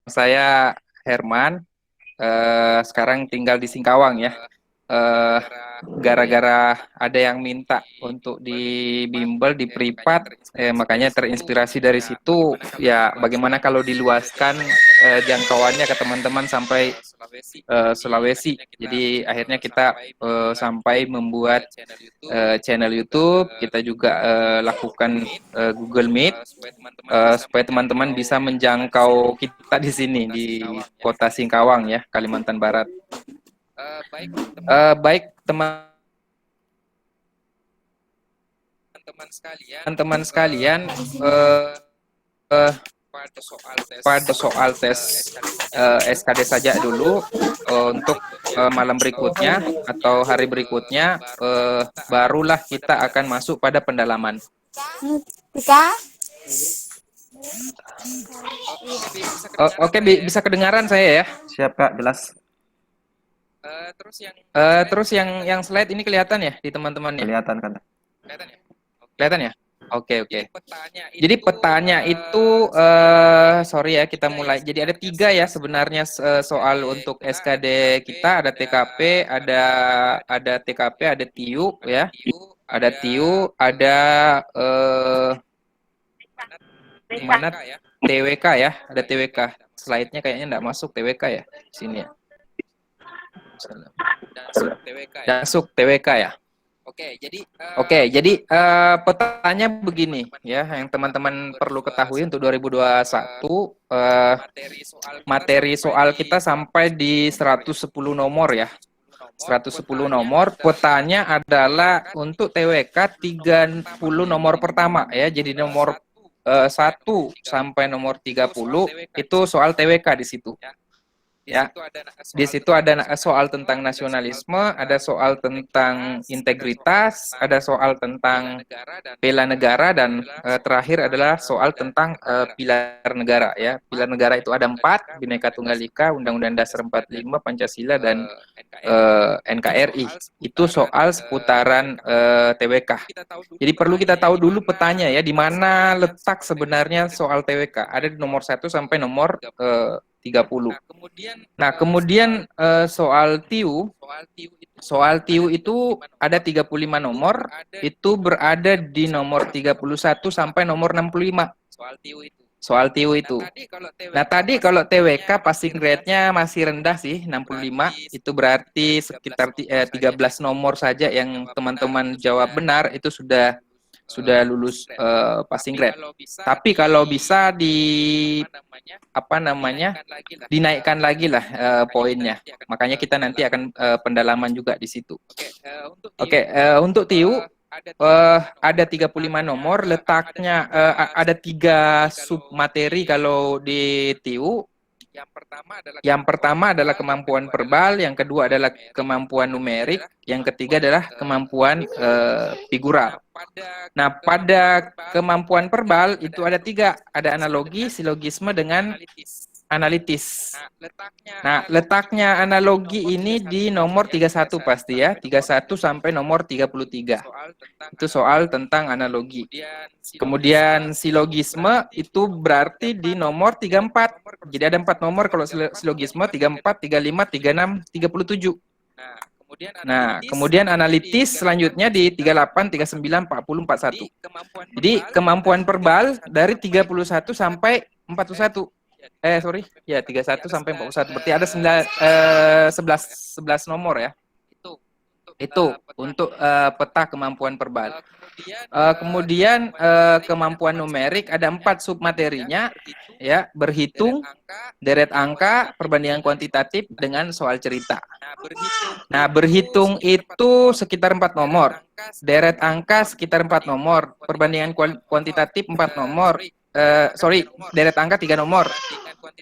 Saya Herman, sekarang tinggal di Singkawang ya. Eh, Gara-gara ada yang minta untuk di bimbel, di privat, makanya terinspirasi dari situ. Ya, bagaimana kalau diluaskan jangkauannya ke teman-teman sampai Sulawesi. Jadi akhirnya kita sampai membuat channel YouTube. Kita juga lakukan Google Meet supaya teman-teman bisa menjangkau kita di sini di Kota Singkawang ya, Kalimantan Barat. Baik teman-teman sekalian, pada soal tes SKD saja dulu untuk malam berikutnya atau hari berikutnya barulah kita akan masuk pada pendalaman. Oke, bisa kedengaran saya ya? Siap Kak, jelas. Terus yang slide ini kelihatan ya di teman-teman ya? Kelihatan kan? Kelihatan ya? Oke. Jadi petanya itu, sorry ya, kita mulai. Jadi ada 3 ya sebenarnya soal untuk SKD kita. Ada TKP, ada TKP, ada TIU ya. Ada TIU, ada mana TWK ya. Ada TWK. Slide-nya kayaknya nggak masuk TWK ya. Sini ya. Masuk TWK ya. Oke, jadi petanya begini ya, yang teman-teman perlu ketahui untuk 2021 materi soal kita sampai di 110 nomor ya. 110 nomor, petanya adalah untuk TWK 30 nomor pertama ya. Jadi nomor 1 sampai nomor 30 itu soal TWK di situ. Ya, di situ ada soal tentang nasionalisme, ada soal tentang integritas, ada soal tentang bela negara, dan terakhir adalah soal tentang pilar negara ya. Pilar negara itu ada 4, Bhinneka Tunggal Ika, Undang-Undang Dasar 45, Pancasila, dan NKRI. Itu soal seputaran TWK. Jadi perlu kita tahu dulu petanya ya, di mana letak sebenarnya soal TWK. Ada di nomor 1 sampai nomor 30. Nah, kemudian soal TIU itu ada 35 nomor, itu berada di nomor 31 sampai nomor 65. Soal TIU itu. Nah, tadi kalau TWK passing grade-nya masih rendah sih, 65. Itu berarti sekitar 13 nomor saja yang teman-teman jawab benar, itu sudah lulus passing grade. Tapi kalau bisa dinaikkan lagi lah poinnya. Makanya kita nanti akan pendalaman juga di situ. Oke, untuk TIU ada 35 nomor, letaknya ada 3 submateri kalau di TIU. Yang pertama adalah kemampuan verbal, yang kedua adalah kemampuan numerik, yang ketiga adalah kemampuan figural. Nah, pada kemampuan verbal itu ada 3, ada analogi, silogisme, dengan analitis. Nah, letaknya analogi ini di nomor 31 pasti ya, 31 sampai nomor 33. Itu soal tentang analogi. Kemudian silogisme itu berarti di nomor 34. Jadi ada 4 nomor kalau silogisme, 34, 35, 36, 37. Nah, kemudian analitis selanjutnya di 38, 39, 40, 41. Jadi kemampuan verbal dari 31 sampai 41. Sorry, ya 31 sampai 41. Berarti ada 11 nomor ya. Itu untuk peta kemampuan verbal. Kemudian kemampuan numerik ada 4 submaterinya ya, berhitung, deret angka, perbandingan kuantitatif, dengan soal cerita. Nah, berhitung itu sekitar 4 nomor, deret angka sekitar 4 nomor, perbandingan kuantitatif 4 nomor, deret angka 3 nomor,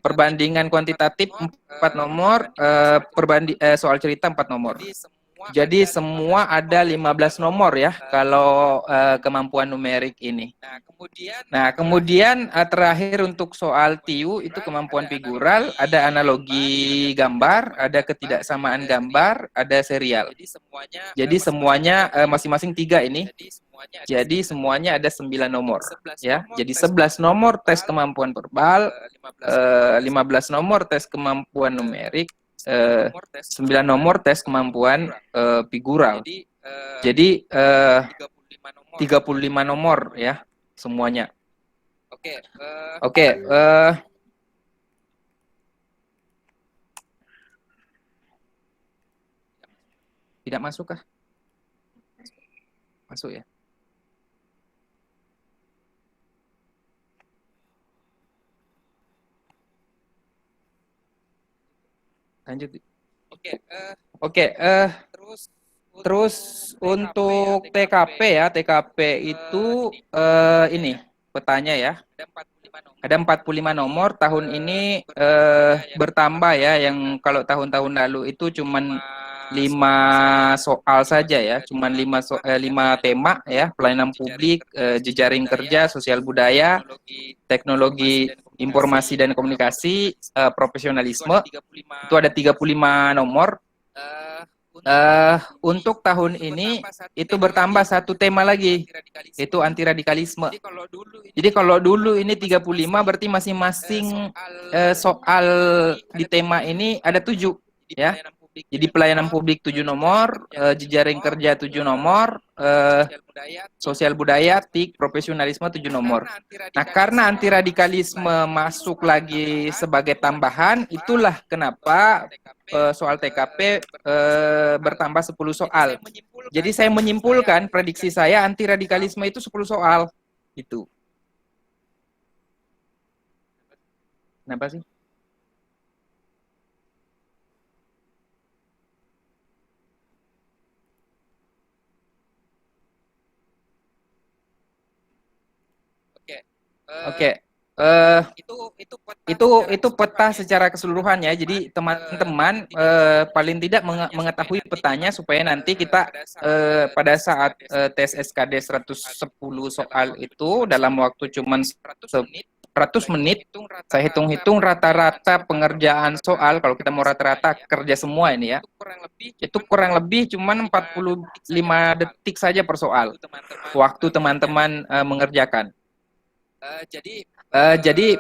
perbandingan kuantitatif 4 nomor, soal cerita 4 nomor. Jadi semua ada 15 nomor ya kalau kemampuan numerik ini. Nah, kemudian terakhir untuk soal TIU itu kemampuan figural, ada analogi gambar, ada ketidaksamaan gambar, ada serial. Jadi semuanya masing-masing 3 ini. Jadi semuanya ada 9 nomor ya. Jadi 11 nomor tes kemampuan verbal, 15 nomor tes kemampuan numerik, 9 nomor tes kemampuan figural. Jadi 35 nomor ya semuanya. Oke, tidak masuk kah? Masuk ya. Lanjut. Oke, terus untuk TKP ya, TKP itu ini petanya ya. Ada 45 nomor, tahun ini bertambah ya, yang kalau tahun-tahun lalu itu cuman 5 soal saja ya, cuman 5 tema ya, pelayanan publik, jejaring kerja, sosial budaya, teknologi informasi dan komunikasi, profesionalisme, itu ada 35 nomor. Untuk tahun ini itu bertambah satu tema lagi, itu anti radikalisme. Jadi kalau dulu ini 35 berarti masing-masing soal di tema ini ada 7 ya. Jadi pelayanan publik 7 nomor, jejaring kerja 7 nomor, sosial budaya, TIK, profesionalisme 7 nomor. Nah, karena anti radikalisme masuk lagi sebagai tambahan, itulah kenapa soal TKP bertambah 10 soal. Jadi saya menyimpulkan prediksi saya anti radikalisme itu 10 soal. Itu. Kenapa sih? Oke. Itu peta secara keseluruhan ya. Jadi teman-teman paling tidak mengetahui petanya supaya nanti kita pada saat tes SKD 110 soal itu dalam waktu cuma 100 menit, saya hitung-hitung rata-rata pengerjaan soal, kalau kita mau rata-rata kerja semua ini ya, itu kurang lebih cuma 45 detik saja per soal, waktu teman-teman mengerjakan. Jadi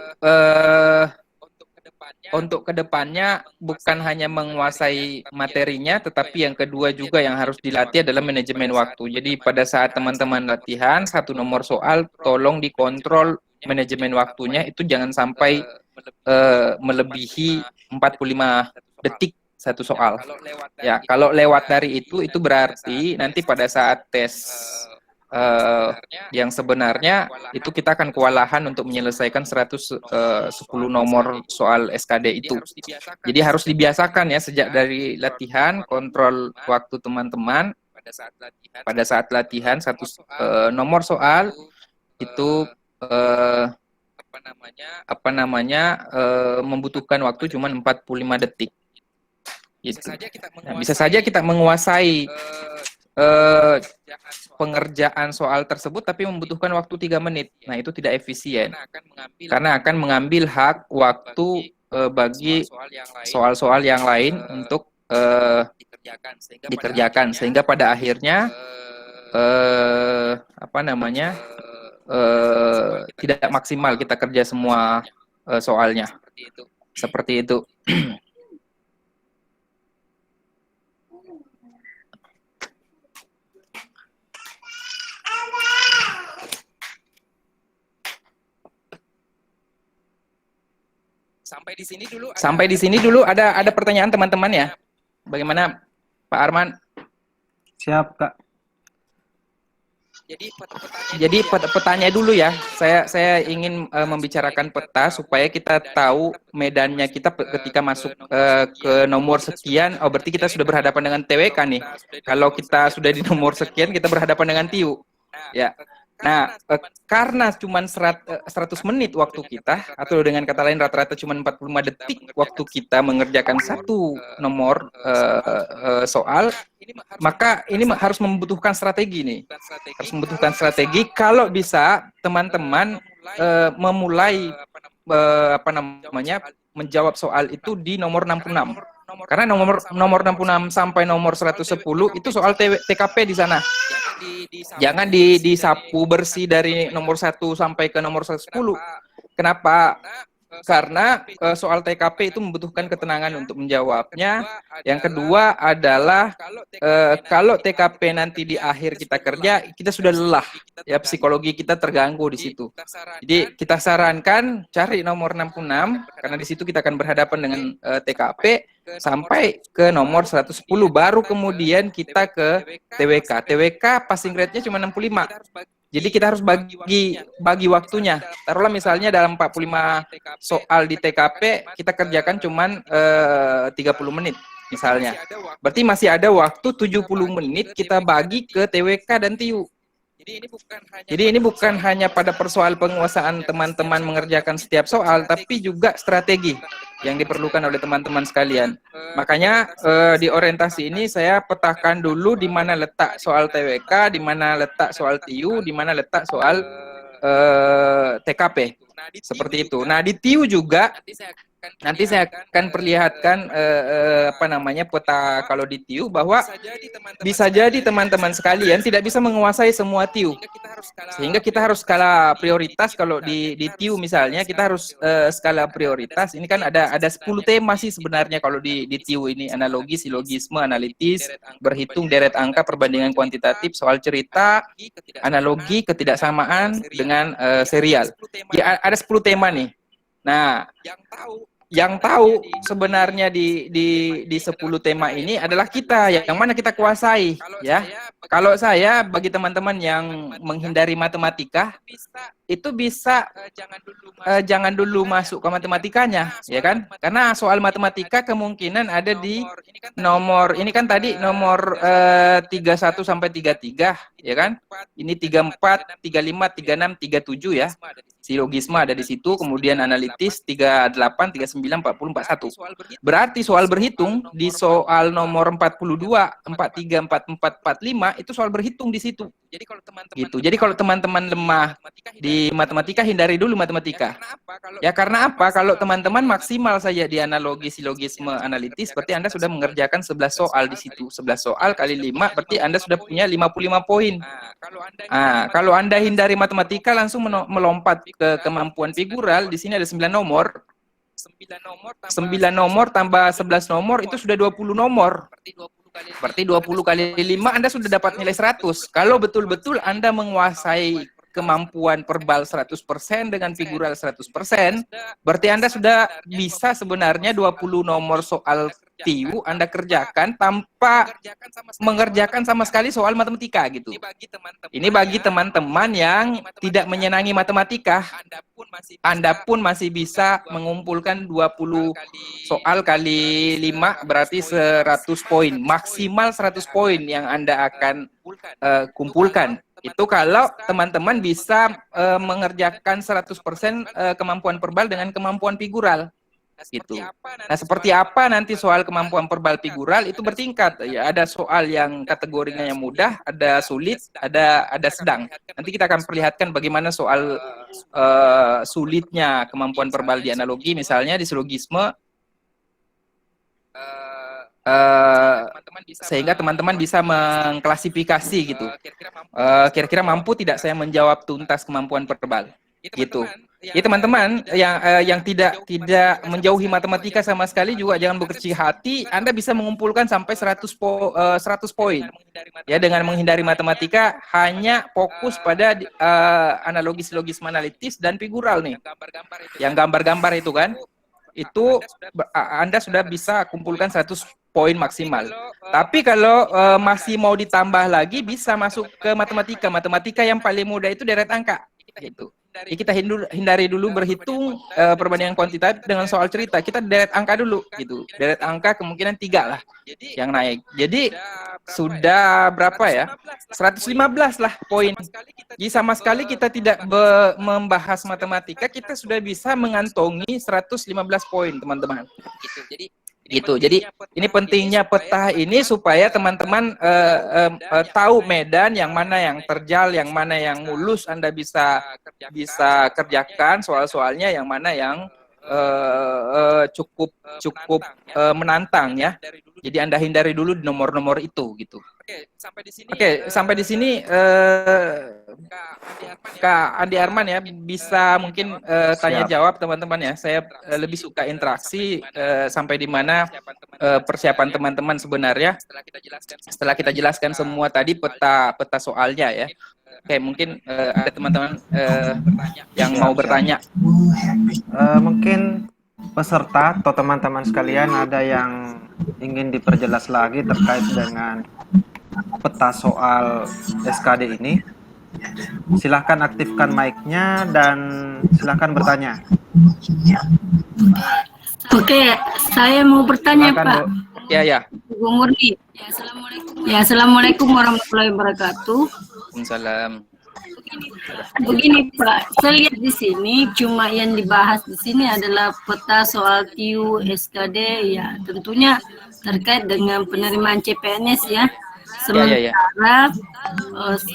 untuk kedepannya bukan hanya menguasai materinya, tetapi yang kedua juga yang harus dilatih adalah manajemen waktu. Jadi pada saat teman-teman latihan satu nomor soal, tolong dikontrol manajemen waktunya, itu jangan sampai melebihi 45 detik satu soal. Ya, kalau lewat dari itu berarti nanti pada saat tes yang sebenarnya itu kita akan kewalahan untuk menyelesaikan 110 nomor soal SKD itu. Jadi harus dibiasakan ya sejak dari latihan, kontrol waktu teman-teman pada saat latihan satu nomor soal itu membutuhkan waktu cuma 45 detik. Gitu. Nah, bisa saja kita menguasai pengerjaan soal tersebut tapi membutuhkan waktu 3 menit. Nah, itu tidak efisien. Karena akan mengambil hak waktu bagi soal-soal yang lain untuk dikerjakan sehingga pada akhirnya tidak maksimal kita kerja semua soalnya. Seperti itu. Sampai di sini dulu ada pertanyaan teman-teman ya. Bagaimana Pak Arman? Siap, Kak. Jadi petanya dulu ya. Saya ingin membicarakan peta supaya kita tahu medannya kita ketika masuk ke nomor sekian. Oh, berarti kita sudah berhadapan dengan TWK nih. Kalau kita sudah di nomor sekian, kita berhadapan dengan TIU. Ya. Nah, karena cuma 100 menit waktu kita, atau dengan kata lain rata-rata cuma 45 detik waktu kita mengerjakan satu nomor soal, maka ini harus membutuhkan strategi nih. Harus membutuhkan strategi. Kalau bisa teman-teman memulai menjawab soal itu di nomor 66. Karena nomor 66 sampai nomor 110 itu soal TKP di sana. Jangan disapu bersih dari nomor 1 sampai ke nomor 110. Kenapa? Karena soal TKP itu membutuhkan ketenangan untuk menjawabnya. Yang kedua adalah kalau TKP nanti di akhir kita kerja, kita sudah lelah, ya psikologi kita terganggu di situ. Jadi kita sarankan cari nomor 66 karena di situ kita akan berhadapan dengan TKP sampai ke nomor 110, baru kemudian kita ke TWK. TWK passing rate-nya cuma 65. Jadi kita harus bagi waktunya. Taruhlah misalnya dalam 45 soal di TKP, kita kerjakan cuman 30 menit misalnya. Berarti masih ada waktu 70 menit kita bagi ke TWK dan TIU. Jadi ini bukan hanya pada persoal penguasaan teman-teman mengerjakan setiap soal, tapi juga strategi yang diperlukan oleh teman-teman sekalian. Makanya di orientasi ini saya petakan dulu di mana letak soal TWK, di mana letak soal TIU, di mana letak soal TKP. Seperti itu. Nah, di TIU juga nanti saya akan perlihatkan peta kalau di TIU bahwa bisa jadi teman-teman sekalian tidak bisa menguasai semua TIU. Sehingga kita harus skala prioritas. Kalau di TIU misalnya kita harus skala prioritas. Ini kan ada 10 tema sih sebenarnya kalau di TIU ini: analogi, silogisme, analitis, berhitung, deret angka, perbandingan kuantitatif, soal cerita, analogi, ketidaksamaan dengan serial. Ya, ada 10 tema nih. Nah, yang tahu sebenarnya di 10 tema ini adalah kita, yang mana kita kuasai, ya. Kalau saya, bagi teman-teman yang menghindari matematika, itu bisa jangan dulu masuk ke matematikanya, ya kan? Karena soal matematika kemungkinan ada di nomor, ini kan tadi nomor 31 sampai 33, ya kan? Ini 34, 35, 36, 37 ya. Silogisme ada di situ, kemudian analitis 38, 39, 40, 41. Berarti soal berhitung di soal nomor 42, 43, 44, 45 itu soal berhitung di situ. Jadi kalau teman-teman lemah di matematika, hindari dulu matematika. Ya karena apa? Kalau teman-teman maksimal saja di analogi, silogisme, analitis, berarti Anda sudah mengerjakan 11 soal di situ. 11 soal kali 5, berarti Anda sudah punya 55 poin. Kalau Anda hindari matematika, langsung melompat ke kemampuan figural, di sini ada 9 nomor. 9 nomor tambah 11 nomor itu sudah 20 nomor. Berarti 20 kali 5 Anda sudah dapat nilai 100. Kalau betul-betul Anda menguasai kemampuan verbal 100% dengan figural 100%, berarti Anda sudah bisa sebenarnya 20 nomor soal TIU Anda kerjakan tanpa mengerjakan sama sekali soal matematika gitu. Ini bagi teman-teman yang tidak menyenangi matematika. Anda pun masih bisa mengumpulkan 20 soal kali 5 berarti 100 poin. Maksimal 100 poin yang Anda akan kumpulkan. Itu kalau teman-teman bisa mengerjakan 100% kemampuan verbal dengan kemampuan figural. Gitu. Nah, seperti apa nanti soal kemampuan verbal figural itu bertingkat. Ya, ada soal yang kategorinya yang mudah, ada sulit, ada sedang. Nanti kita akan perlihatkan bagaimana soal sulitnya kemampuan verbal di analogi, misalnya di silogisme, sehingga teman-teman bisa mengklasifikasi gitu. Kira-kira mampu tidak saya menjawab tuntas kemampuan verbal, gitu. Ya teman-teman yang tidak menjauhi matematika sama sekali juga jangan berkecil hati. Anda bisa mengumpulkan sampai 100 poin. Ya, dengan menghindari matematika, hanya fokus pada analogi, silogisme, analitis dan figural nih. Yang gambar-gambar itu kan. Itu Anda sudah bisa kumpulkan 100 poin maksimal. Tapi kalau masih mau ditambah lagi, bisa masuk ke matematika. Matematika yang paling mudah itu deret angka. Gitu. Jadi kita hindari dulu berhitung perbandingan kuantitatif dengan soal cerita. Kita deret angka dulu gitu. Deret angka kemungkinan 3 lah yang naik. Jadi sudah berapa ya? 115 lah poin. Jadi sama sekali kita tidak membahas matematika, kita sudah bisa mengantongi 115 poin, teman-teman. Gitu. Jadi ini pentingnya peta ini supaya teman-teman tahu medan yang mana yang terjal, yang mana yang mulus Anda bisa kerjakan soal-soalnya, yang mana yang cukup cukup menantang ya. Jadi Anda hindari dulu di nomor-nomor itu gitu. Oke, sampai di sini Kak Andi Arman ya bisa mungkin tanya Siap. jawab teman-teman ya. Saya lebih suka interaksi sampai di mana persiapan teman-teman sebenarnya setelah kita jelaskan semua tadi peta soalnya ya. Oke, mungkin ada teman-teman yang mau Siap. bertanya. Mungkin peserta atau teman-teman sekalian ada yang ingin diperjelas lagi terkait dengan peta soal SKD ini. Silahkan aktifkan mic-nya dan silahkan bertanya. Oke, saya mau bertanya, Silakan, Pak. Bu. Ya. Bu Murni. Ya, Assalamualaikum warahmatullahi wabarakatuh. Waalaikumsalam. Begini, Pak, saya lihat di sini cuma yang dibahas di sini adalah peta soal TIU SKD, ya tentunya terkait dengan penerimaan CPNS ya. Ya. Sementara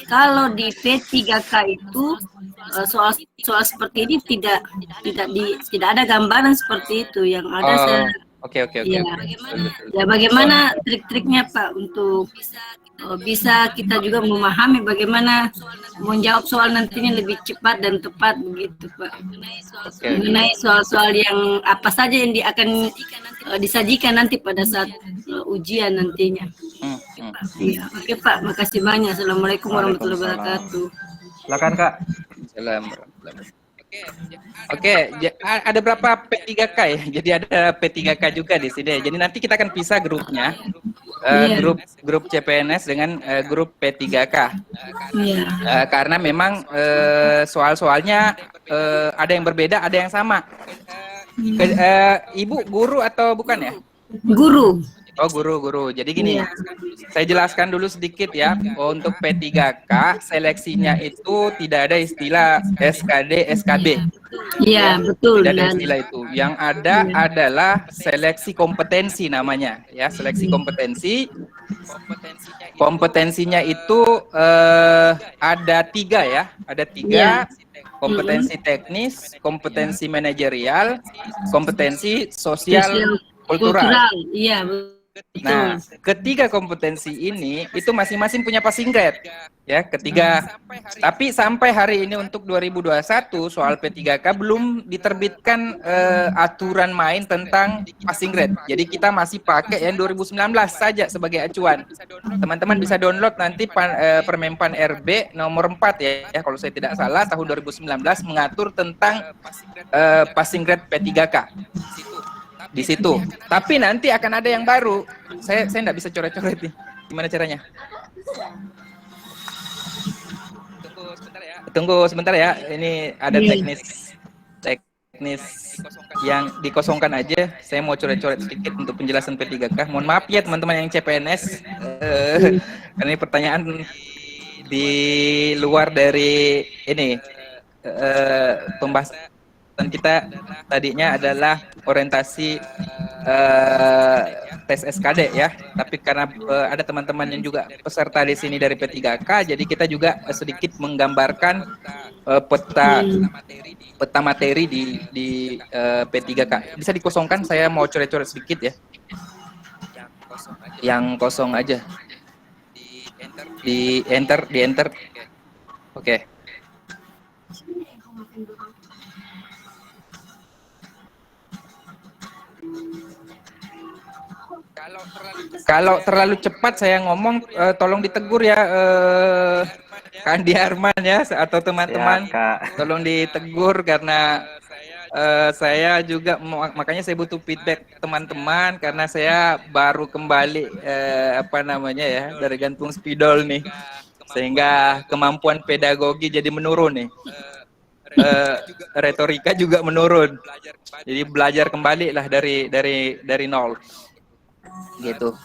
kalau di P3K itu soal seperti ini tidak ada gambaran seperti itu yang ada. Oke. Ya, ya bagaimana trik-triknya Pak untuk bisa kita juga memahami bagaimana menjawab soal nantinya lebih cepat dan tepat begitu Pak. Mengenai soal-soal yang apa saja yang akan disajikan nanti pada saat ujian nantinya. Ya, oke Pak, makasih banyak. Assalamualaikum warahmatullahi wabarakatuh. Silakan, Kak. Assalamualaikum. Oke, ada berapa P3K ya? Jadi ada P3K juga di sini. Jadi nanti kita akan pisah grupnya. Grup CPNS dengan grup P3K. Karena memang soal-soalnya ada yang berbeda, ada yang sama. Ibu guru atau bukan ya? Guru. Oh, guru. Jadi gini, saya jelaskan dulu sedikit ya. Untuk P3K, seleksinya itu tidak ada istilah SKD, SKB. Iya, betul. Tidak ada istilah itu. Yang ada adalah seleksi kompetensi namanya. Ya, seleksi kompetensi. Kompetensinya itu ada 3 ya. Ada 3. Kompetensi teknis, kompetensi manajerial, kompetensi sosial kultural. Iya, betul. Nah, ketiga kompetensi ini itu masing-masing punya passing grade ya, tapi sampai hari ini untuk 2021 soal P3K belum diterbitkan aturan main tentang passing grade. Jadi kita masih pakai yang 2019 saja sebagai acuan. Teman-teman bisa download nanti Permenpan RB nomor 4 ya, kalau saya tidak salah tahun 2019 mengatur tentang passing grade P3K. Di situ. Tapi nanti akan ada yang baru. Saya nggak bisa coret-coret nih. Gimana caranya? Tunggu sebentar ya. Ini ada teknis yang dikosongkan aja. Saya mau coret-coret sedikit untuk penjelasan P3K. Mohon maaf ya teman-teman yang CPNS. Karena ini pertanyaan di luar dari ini pembahasan kita tadinya adalah orientasi tes SKD ya, tapi karena ada teman-teman yang juga peserta di sini dari P3K, jadi kita juga sedikit menggambarkan peta materi di P3K. Bisa dikosongkan, saya mau coret-coret sedikit ya. Yang kosong aja. Di enter. Oke. Kalau terlalu cepat saya ngomong, tolong ditegur ya, Kak Andi Arman ya, atau teman-teman. Tolong ditegur karena saya juga makanya saya butuh feedback teman-teman karena saya baru kembali dari gantung spidol nih, sehingga kemampuan pedagogi jadi menurun nih. Retorika juga menurun. Jadi belajar kembali lah dari nol. gitu.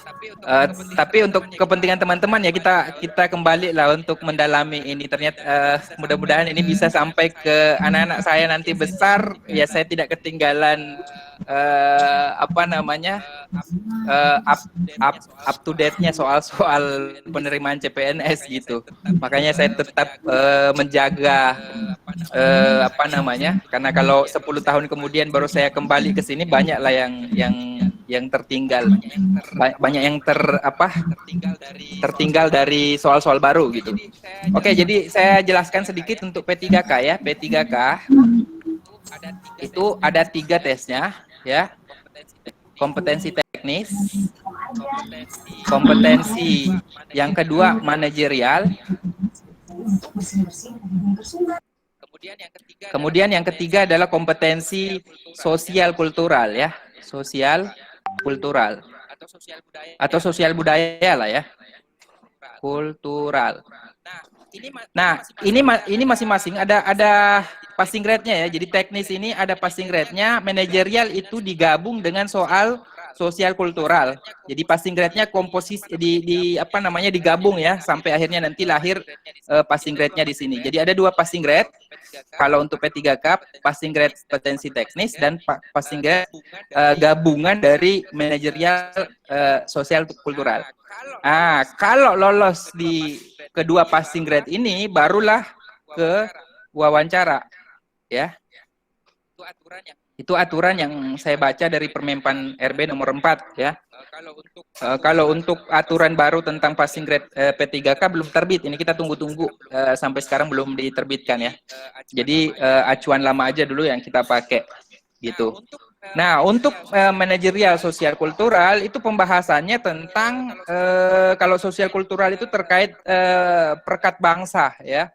Tapi untuk kepentingan teman-teman ya kita kembali lah untuk mendalami ini. Ternyata mudah-mudahan ini bisa sampai ke anak-anak saya nanti besar, ya saya tidak ketinggalan apa namanya up to date-nya soal penerimaan CPNS gitu. Makanya saya tetap menjaga apa namanya, karena kalau 10 tahun kemudian baru saya kembali ke sini, banyak lah yang tertinggal, banyak yang tertinggal dari soal-soal baru gitu. Oke, jadi saya jelaskan sedikit untuk P3K ya. P3K itu ada 3 tesnya ya. Kompetensi teknis, kompetensi yang kedua manajerial, kemudian yang ketiga adalah kompetensi sosial kultural ya, sosial kultural atau sosial budaya lah ya, kultural. Nah, ini masing-masing ada passing grade-nya ya. Jadi teknis ini ada passing grade-nya, manajerial itu digabung dengan soal sosial kultural. Jadi passing grade-nya komposisi di apa namanya digabung ya, sampai akhirnya nanti lahir passing grade-nya di sini. Jadi ada 2 passing grade. Kalau untuk P3K, passing grade kompetensi teknis dan passing grade gabungan dari manajerial sosial kultural. Kalau lolos di kedua passing grade ini, barulah ke wawancara ya. Itu aturan yang saya baca dari Permenpan RB nomor 4 ya. Kalau untuk aturan baru tentang passing grade P3K belum terbit. Ini kita tunggu-tunggu sampai sekarang belum diterbitkan ya. Jadi acuan lama aja dulu yang kita pakai gitu. Nah, untuk manajerial sosial kultural itu pembahasannya tentang kalau sosial kultural itu terkait perekat bangsa ya.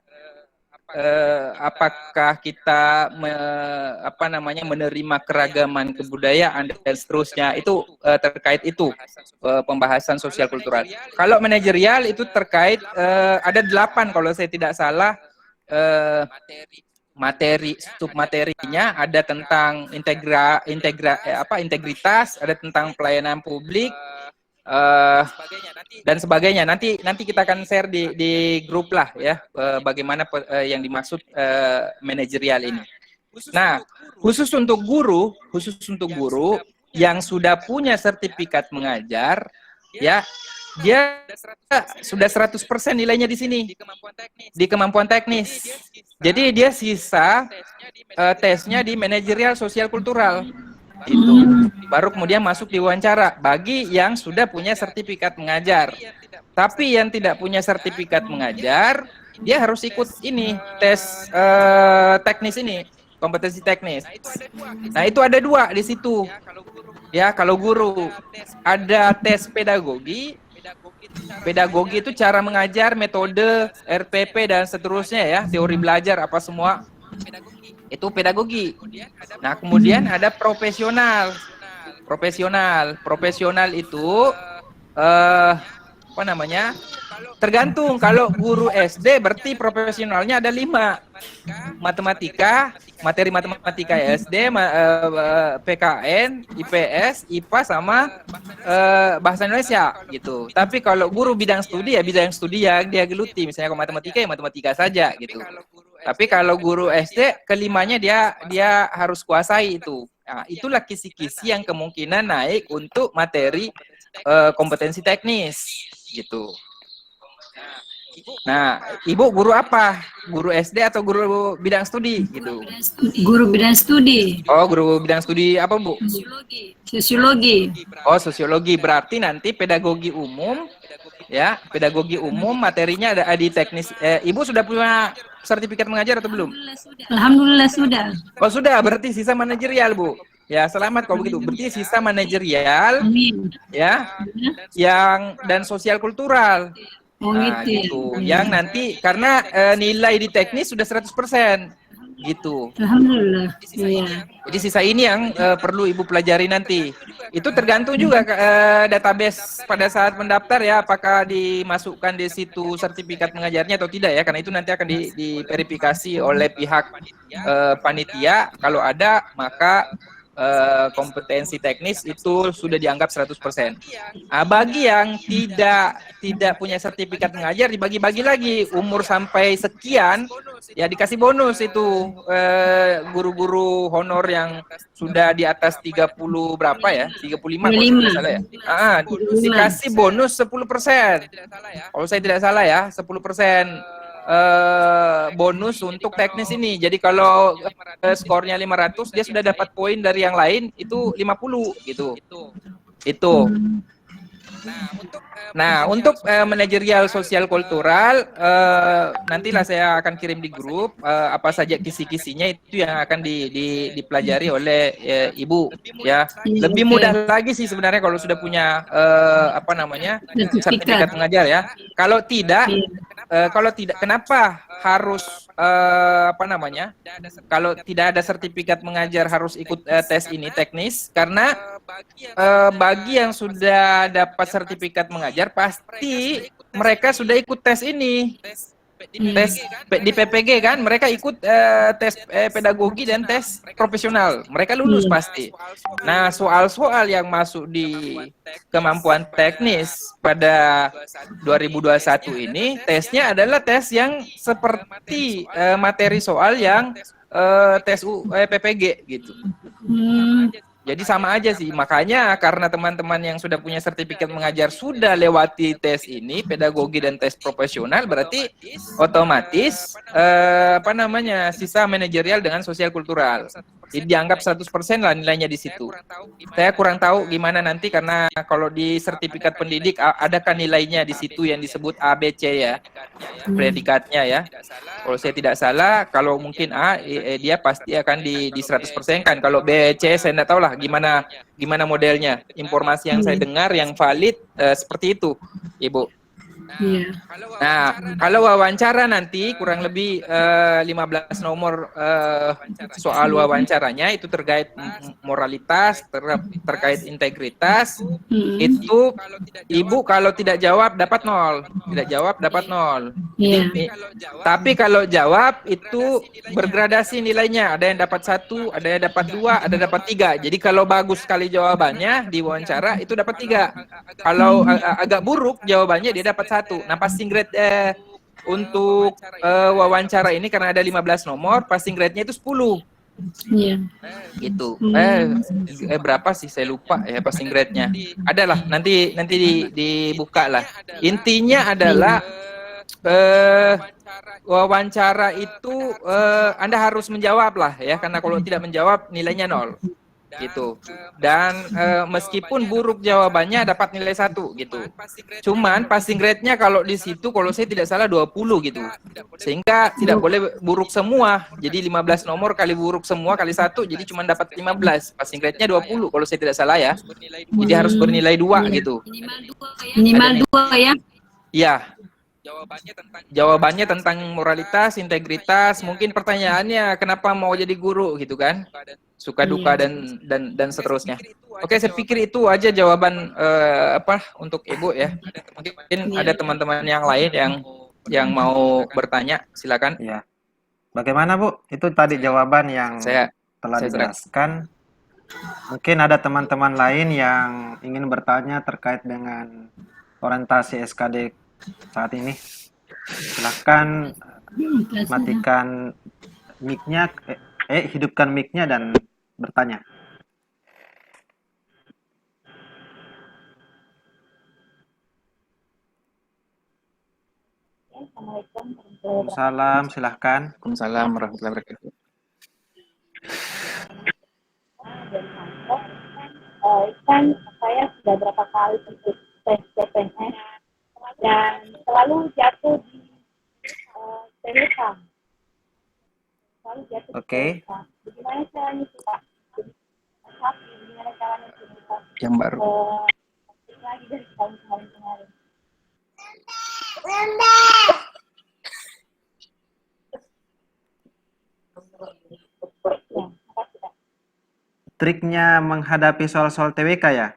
Apakah kita menerima keragaman kebudayaan dan seterusnya, itu terkait itu pembahasan sosial kultural. Kalau manajerial itu terkait ada 8 kalau saya tidak salah materi, submaterinya ada tentang integritas, ada tentang pelayanan publik dan sebagainya. Nanti kita akan share di grup lah ya, bagaimana yang dimaksud manajerial ini. Nah, khusus untuk guru yang sudah punya sertifikat mengajar ya, dia sudah 100% nilainya di sini di kemampuan teknis. Jadi dia sisa tesnya di manajerial sosial kultural. Itu baru kemudian masuk di wawancara bagi yang sudah punya sertifikat mengajar. Tapi yang tidak punya sertifikat mengajar, dia harus ikut ini tes teknis ini, kompetensi teknis. Nah, itu ada 2 di situ. Ya, kalau guru ada tes pedagogi. Pedagogi itu cara mengajar, metode, RPP dan seterusnya ya, teori belajar apa semua. Itu pedagogi. Nah, kemudian ada profesional. Profesional itu apa namanya? Tergantung. Kalau guru SD berarti profesionalnya ada 5. Matematika, materi matematika SD, PKN, IPS, IPA sama bahasa Indonesia gitu. Tapi kalau guru bidang studi ya bidang studi yang dia geluti. Misalnya kalau matematika ya matematika saja gitu. Tapi kalau guru SD kelimanya dia harus kuasai itu. Nah, itulah kisi-kisi yang kemungkinan naik untuk materi kompetensi teknis gitu. Nah, Ibu guru apa? Guru SD atau guru bidang studi gitu? Guru bidang studi. Oh, guru bidang studi apa, Bu? Sosiologi. Oh, sosiologi. Berarti nanti pedagogi umum ya, pedagogi umum materinya ada di teknis. Ibu sudah punya sertifikat mengajar atau belum? Alhamdulillah sudah. Oh, sudah. Berarti sisa manajerial, Bu. Ya, selamat kalau begitu. Berarti sisa manajerial. Amin. Ya. Yang dan sosial kultural. Oh, Nah, gitu. Yang nanti karena nilai di teknis sudah 100% gitu. Alhamdulillah. Iya. Jadi sisa ini yang perlu Ibu pelajari nanti. Itu tergantung juga database pada saat mendaftar ya, apakah dimasukkan di situ sertifikat mengajarnya atau tidak ya, karena itu nanti akan diverifikasi oleh pihak panitia. Kalau ada, maka kompetensi teknis itu sudah dianggap 100%. Bagi yang tidak punya sertifikat mengajar dibagi-bagi lagi, umur sampai sekian ya dikasih bonus itu, guru-guru honor yang sudah di atas 30 berapa ya? 35 kalau saya tidak salah ya. Dikasih bonus 10%. Kalau saya tidak salah ya, 10% bonus untuk teknis ini. Jadi kalau skornya 500, dia sudah dapat poin dari yang lain itu 50 gitu. Itu. Nah, untuk manajerial sosial kultural, nantilah saya akan kirim di grup apa saja kisi-kisinya, itu yang akan dipelajari oleh Ibu ya. Lebih mudah lagi sih sebenarnya kalau sudah punya apa namanya sertifikat mengajar ya. Kalau tidak kenapa harus apa namanya? Kalau tidak ada sertifikat mengajar harus ikut tes ini teknis, karena bagi yang sudah dapat sertifikat mengajar pasti mereka sudah ikut tes ini. Tes di PPG kan, mereka ikut tes pedagogi dan tes profesional, mereka lulus pasti. Nah, soal-soal yang masuk di kemampuan teknis pada 2021 ini, tesnya adalah tes yang seperti materi soal yang tes PPG gitu. Jadi sama aja sih, makanya karena teman-teman yang sudah punya sertifikat mengajar sudah lewati tes ini, pedagogi dan tes profesional, berarti otomatis apa namanya sisa manajerial dengan sosial kultural. Jadi dianggap 100% lah nilainya di situ. Saya kurang tahu gimana nanti, karena kalau di sertifikat pendidik adakah nilainya di situ yang disebut ABC ya, predikatnya ya. Kalau saya tidak salah, kalau mungkin A, dia pasti akan di 100% kan. Kalau B, C, saya tidak tahu lah gimana modelnya. Informasi yang saya dengar yang valid seperti itu, Ibu. Nah, kalau wawancara nanti kurang lebih 15 nomor soal wawancaranya itu terkait moralitas, terkait integritas. Itu Ibu kalau tidak jawab dapat 0, tidak jawab dapat 0. Tapi kalau jawab itu bergradasi nilainya, ada yang dapat 1, ada yang dapat 2, ada yang dapat 3. Jadi kalau bagus sekali jawabannya di wawancara itu dapat 3. Kalau agak buruk jawabannya dia dapat 1. Nah, passing grade untuk wawancara ini karena ada 15 nomor, passing grade-nya itu 10. Iya. Gitu. Berapa sih saya lupa ya passing grade-nya. Adalah nanti dibuka lah. Intinya adalah wawancara itu Anda harus menjawab lah ya, karena kalau tidak menjawab nilainya 0. Gitu. Dan meskipun buruk jawabannya dapat nilai 1 gitu. Cuman passing grade-nya kalau di situ kalau saya tidak salah 20 gitu. Sehingga tidak boleh buruk semua. Jadi 15 nomor kali buruk semua kali 1 jadi cuma dapat 15. Passing grade-nya 20 kalau saya tidak salah ya. Jadi harus bernilai 2 gitu. Minimal 2 ya. Iya. Jawabannya tentang moralitas, integritas, mungkin pertanyaannya kenapa mau jadi guru gitu kan? Suka duka dan seterusnya. Oke, saya pikir itu aja jawaban apa untuk Ibu ya. Mungkin ada teman-teman yang lain yang mau bertanya, silakan. Ya. Bagaimana Bu? Itu tadi jawaban yang telah dijelaskan. Mungkin ada teman-teman lain yang ingin bertanya terkait dengan orientasi SKD saat ini. Silahkan matikan mic-nya, hidupkan mic-nya dan bertanya. Waalaikumsalam, silahkan. Waalaikumsalam warahmatullahi wabarakatuh. Kan saya sudah berapa kali ikut tes CPNS dan selalu jatuh di TWK. Oke. Bagaimana caranya Pak? Gimana caranya kita yang baru lagi dari tahun kemarin. Triknya menghadapi soal-soal TWK ya?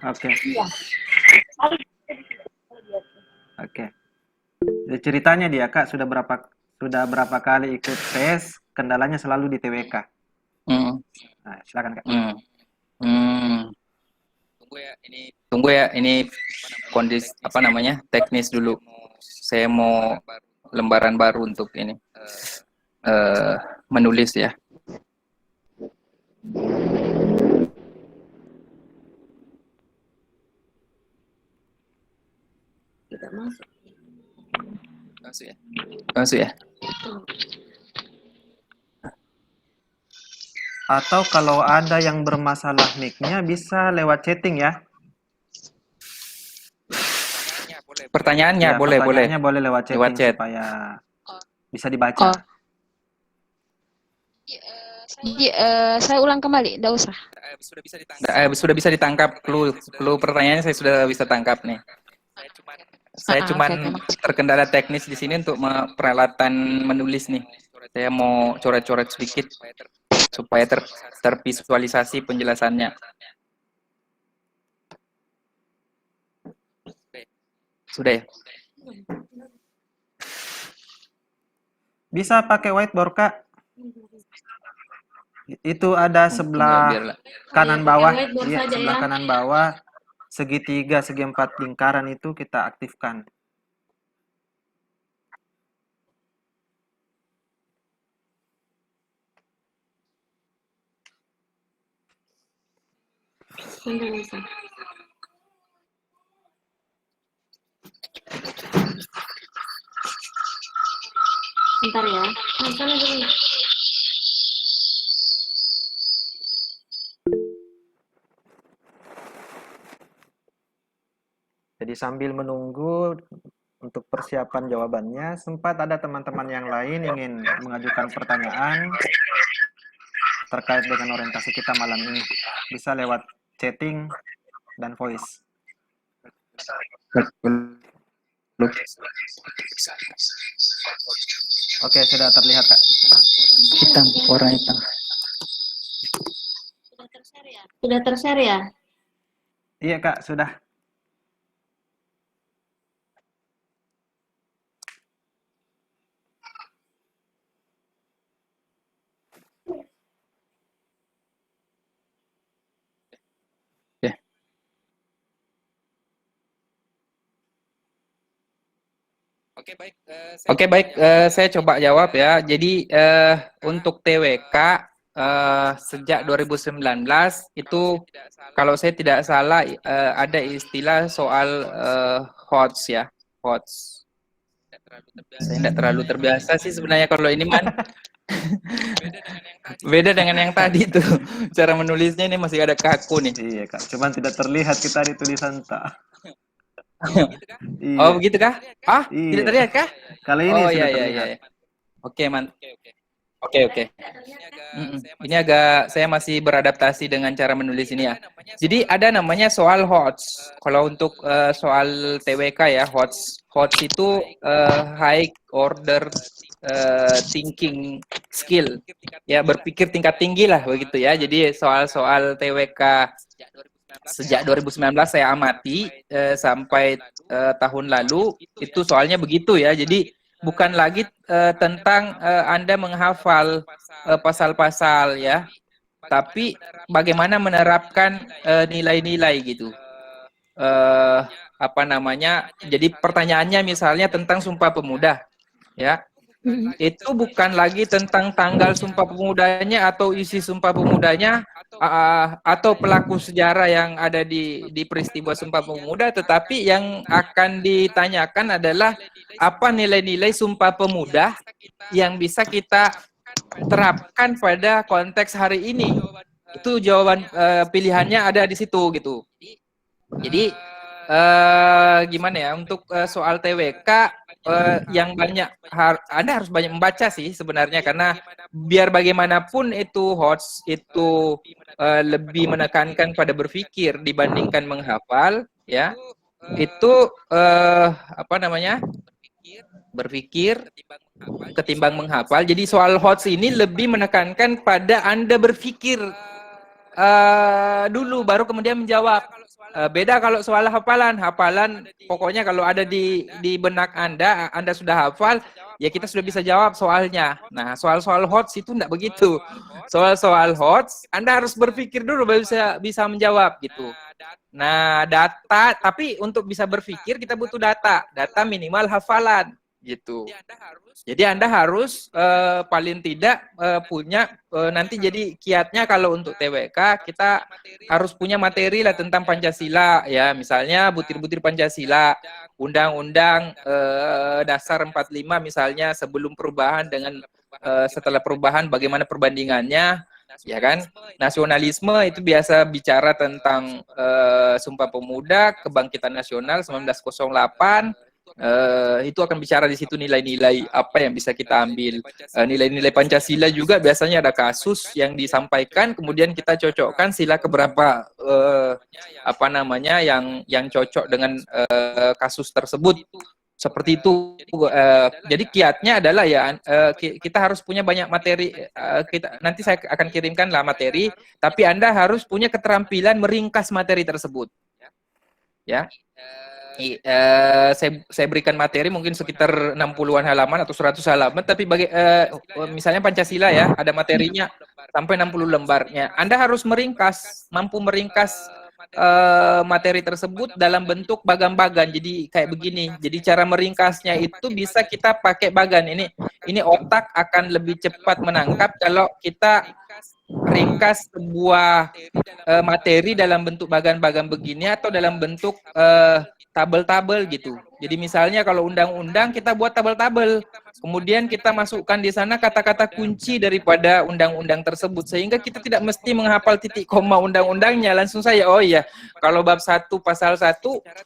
Oke. Oke. Jadi ceritanya dia Kak sudah berapa kali ikut tes kendalanya selalu di TWK. Hmm. Nah, silakan Kak. Tunggu ya, ini kondisi apa namanya teknis dulu. Saya mau lembaran baru untuk ini menulis ya. Tidak masuk. Masuk ya. Atau kalau ada yang bermasalah mic-nya bisa lewat chatting ya. Pertanyaannya Ya, boleh pertanyaannya boleh lewat chatting Lewat chat. supaya bisa dibaca. Oh. Saya ulang kembali, tidak usah. Sudah bisa ditangkap clue pertanyaannya saya sudah bisa tangkap nih. Saya cuman oke. terkendala teknis di sini untuk peralatan menulis nih. Saya mau coret-coret sedikit supaya tervisualisasi penjelasannya. Sudah ya? Bisa pakai whiteboard, Kak. Itu ada sebelah Biarlah. kanan Pakai bawah. whiteboard Iya, saja sebelah ya. kanan bawah segitiga, segi empat lingkaran itu kita aktifkan. Sebentar, Nisa. Bentar ya. Sana dulu. Jadi sambil menunggu untuk persiapan jawabannya, sempat ada teman-teman yang lain ingin mengajukan pertanyaan terkait dengan orientasi kita malam ini. Bisa lewat chatting dan voice. Oke, sudah terlihat, Kak. Hitam, warna hitam. Sudah tershare ya? Iya, Kak, sudah. Oke baik, saya coba jawab ya. Jadi untuk TWK sejak 2019 itu kalau saya tidak salah ada istilah soal HOTS ya, HOTS. Saya tidak terlalu terbiasa sih sebenarnya kalau ini man. Beda dengan yang tadi tuh. Cara menulisnya ini masih ada kaku nih. Iya, Kak. Cuman tidak terlihat kita di tulisan tak. Iya. Oh begitu kah? Ah, Iya. tidak terlihat kah? Kali ini Oh sudah iya terlihat. iya. Oke man. Oke. Ini agak saya masih beradaptasi dengan cara menulis ini ya. Jadi ada namanya soal HOTS. Kalau untuk soal TWK ya HOTS. HOTS itu high order thinking skill. Ya berpikir tingkat tinggi lah begitu ya. Jadi soal-soal TWK sejak 2019 saya amati sampai tahun lalu itu soalnya begitu ya. Jadi bukan lagi tentang Anda menghafal pasal-pasal ya, tapi bagaimana menerapkan nilai-nilai gitu. Apa namanya? Jadi pertanyaannya misalnya tentang Sumpah Pemuda, ya. Itu bukan lagi tentang tanggal Sumpah Pemudanya atau isi Sumpah Pemudanya atau pelaku sejarah yang ada di peristiwa Sumpah Pemuda, tetapi yang akan ditanyakan adalah apa nilai-nilai Sumpah Pemuda yang bisa kita terapkan pada konteks hari ini. Itu jawaban pilihannya ada di situ gitu. Jadi gimana ya untuk soal TWK yang banyak Anda harus banyak membaca sih sebenarnya, karena biar bagaimanapun itu HOTS itu lebih menekankan pada berpikir dibandingkan menghafal ya. Itu apa namanya? Berpikir ketimbang menghafal. Jadi soal HOTS ini lebih menekankan pada Anda berpikir dulu baru kemudian menjawab. Beda kalau soal hafalan pokoknya kalau ada di benak Anda sudah hafal, ya kita sudah bisa jawab soalnya. Nah, soal-soal HOTS itu enggak begitu. Soal-soal HOTS, Anda harus berpikir dulu baru bisa menjawab gitu. Nah, data, tapi untuk bisa berpikir kita butuh data. Data minimal hafalan gitu. Jadi Anda harus paling tidak punya nanti jadi kiatnya kalau untuk TWK kita harus punya materi lah tentang Pancasila ya, misalnya butir-butir Pancasila, Undang-Undang Dasar 45 misalnya sebelum perubahan dengan setelah perubahan bagaimana perbandingannya ya kan. Nasionalisme itu biasa bicara tentang Sumpah Pemuda, Kebangkitan Nasional 1908. Itu akan bicara di situ nilai-nilai apa yang bisa kita ambil. Nilai-nilai Pancasila juga biasanya ada kasus yang disampaikan, kemudian kita cocokkan sila keberapa apa namanya yang cocok dengan kasus tersebut. Seperti itu. Jadi kiatnya adalah ya kita harus punya banyak materi. Nanti saya akan kirimkan lah materi, tapi Anda harus punya keterampilan meringkas materi tersebut. Ya. Saya berikan materi mungkin sekitar 60-an halaman atau 100 halaman, tapi misalnya Pancasila ya, ada materinya sampai 60 lembarnya. Anda harus mampu meringkas materi tersebut dalam bentuk bagan-bagan. Jadi kayak begini. Jadi cara meringkasnya itu bisa kita pakai bagan. Ini otak akan lebih cepat menangkap kalau kita ringkas sebuah materi dalam bentuk bagan-bagan begini atau dalam bentuk tabel-tabel gitu. Jadi misalnya kalau undang-undang kita buat tabel-tabel, kemudian kita masukkan di sana kata-kata kunci daripada undang-undang tersebut, sehingga kita tidak mesti menghafal titik koma undang-undangnya, langsung saya oh iya kalau bab 1 pasal 1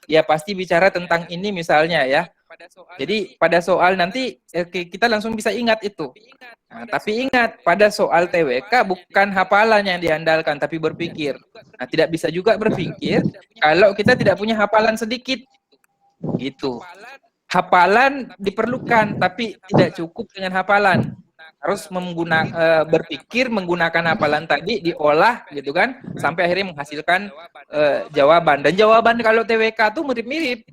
ya pasti bicara tentang ini misalnya ya. Jadi pada soal nanti kita langsung bisa ingat itu. Nah, tapi ingat pada soal TWK bukan hafalan yang diandalkan tapi berpikir. Nah, tidak bisa juga berpikir kalau kita tidak punya hafalan sedikit. Gitu. Hafalan diperlukan tapi tidak cukup dengan hafalan. Harus berpikir menggunakan hafalan tadi diolah gitu kan sampai akhirnya menghasilkan jawaban. Dan jawaban kalau TWK tuh mirip-mirip.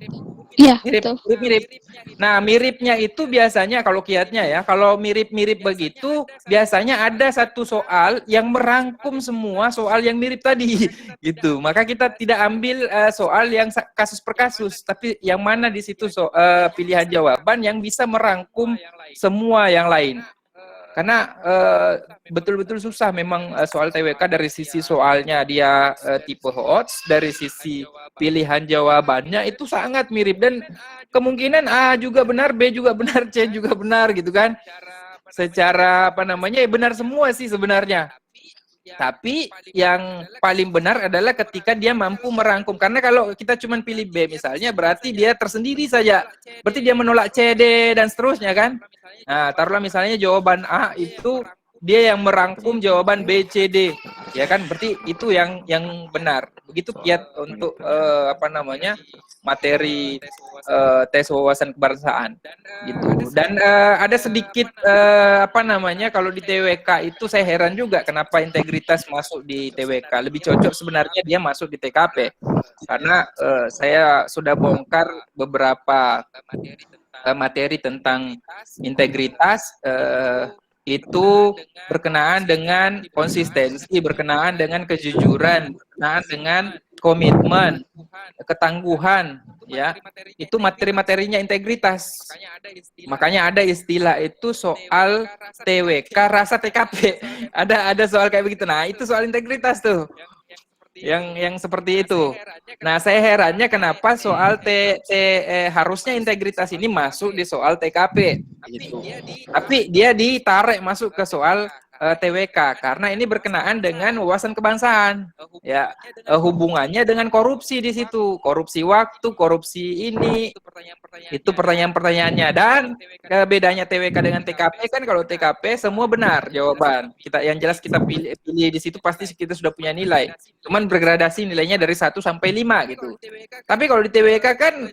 Iya, Mirip. Nah, miripnya itu biasanya kalau kiatnya ya, kalau mirip-mirip begitu, biasanya ada satu soal yang merangkum semua soal yang mirip tadi, gitu. Maka kita tidak ambil soal yang kasus per kasus, tapi yang mana di situ pilihan jawaban yang bisa merangkum semua yang lain. Karena betul-betul susah memang soal TWK dari sisi soalnya dia tipe HOTS, dari sisi pilihan jawabannya itu sangat mirip dan kemungkinan A juga benar, B juga benar, C juga benar gitu kan. Secara apa namanya ya benar semua sih sebenarnya. Tapi yang paling benar adalah ketika dia mampu merangkum. Karena kalau kita cuma pilih B misalnya, berarti dia tersendiri saja. Berarti dia menolak C, D, dan seterusnya kan. Nah, taruhlah misalnya jawaban A itu dia yang merangkum jawaban B, C, D. Ya kan, berarti itu yang benar. Begitu kiat untuk materi tes wawasan kebangsaan gitu. Dan ada sedikit kalau di TWK itu saya heran juga kenapa integritas masuk di TWK. Lebih cocok sebenarnya dia masuk di TKP. Karena saya sudah bongkar beberapa materi tentang integritas itu berkenaan dengan konsistensi, berkenaan dengan kejujuran, berkenaan dengan komitmen, ketangguhan, ya. Itu materi-materinya integritas. Makanya ada istilah itu soal TWK rasa TKP. Ada soal kayak begitu. Nah, itu soal integritas tuh. Yang seperti itu. Nah, saya herannya kenapa soal harusnya integritas ini masuk di soal TKP gitu. Tapi dia ditarik masuk ke soal TWK karena ini berkenaan dengan wawasan kebangsaan. Ya, hubungannya dengan korupsi di situ. Korupsi waktu, korupsi ini. Itu pertanyaan-pertanyaannya. Dan bedanya TWK dengan TKP kan kalau TKP semua benar jawaban. Yang jelas kita pilih di situ pasti kita sudah punya nilai. Cuman bergradasi nilainya dari 1 sampai 5 gitu. Tapi kalau di TWK kan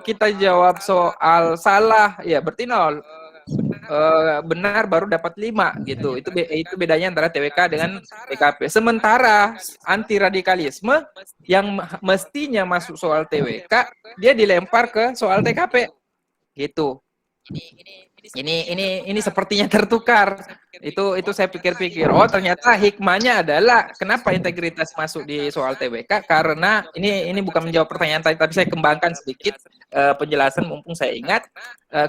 kita jawab soal salah, ya berarti 0. Benar baru dapat 5 gitu. Itu bedanya antara TWK dengan TKP. Sementara anti radikalisme yang mestinya masuk soal TWK dia dilempar ke soal TKP gitu. ini sepertinya tertukar. Itu saya pikir-pikir, oh ternyata hikmahnya adalah kenapa integritas masuk di soal TWK, karena ini bukan menjawab pertanyaan tadi, tapi saya kembangkan sedikit penjelasan mumpung saya ingat,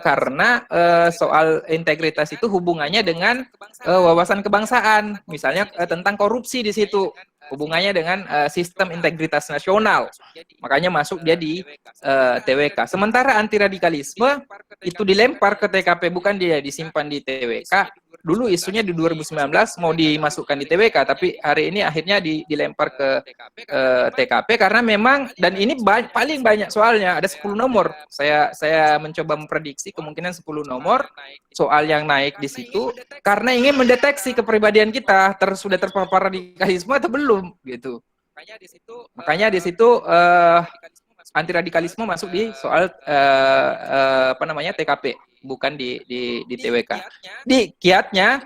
karena soal integritas itu hubungannya dengan wawasan kebangsaan, misalnya tentang korupsi di situ. Hubungannya dengan sistem integritas nasional, makanya masuk dia di TWK. Sementara anti radikalisme itu dilempar ke TKP, bukan dia disimpan di TWK. Dulu isunya di 2019 mau dimasukkan di TWK, tapi hari ini akhirnya dilempar ke TKP karena memang, dan ini paling banyak soalnya, ada 10 nomor. Saya mencoba memprediksi kemungkinan 10 nomor soal yang naik di situ karena ingin mendeteksi kepribadian kita sudah terpapar radikalisme atau belum gitu. Makanya di situ anti radikalisme masuk di soal TKP, bukan di TWK. Di kiatnya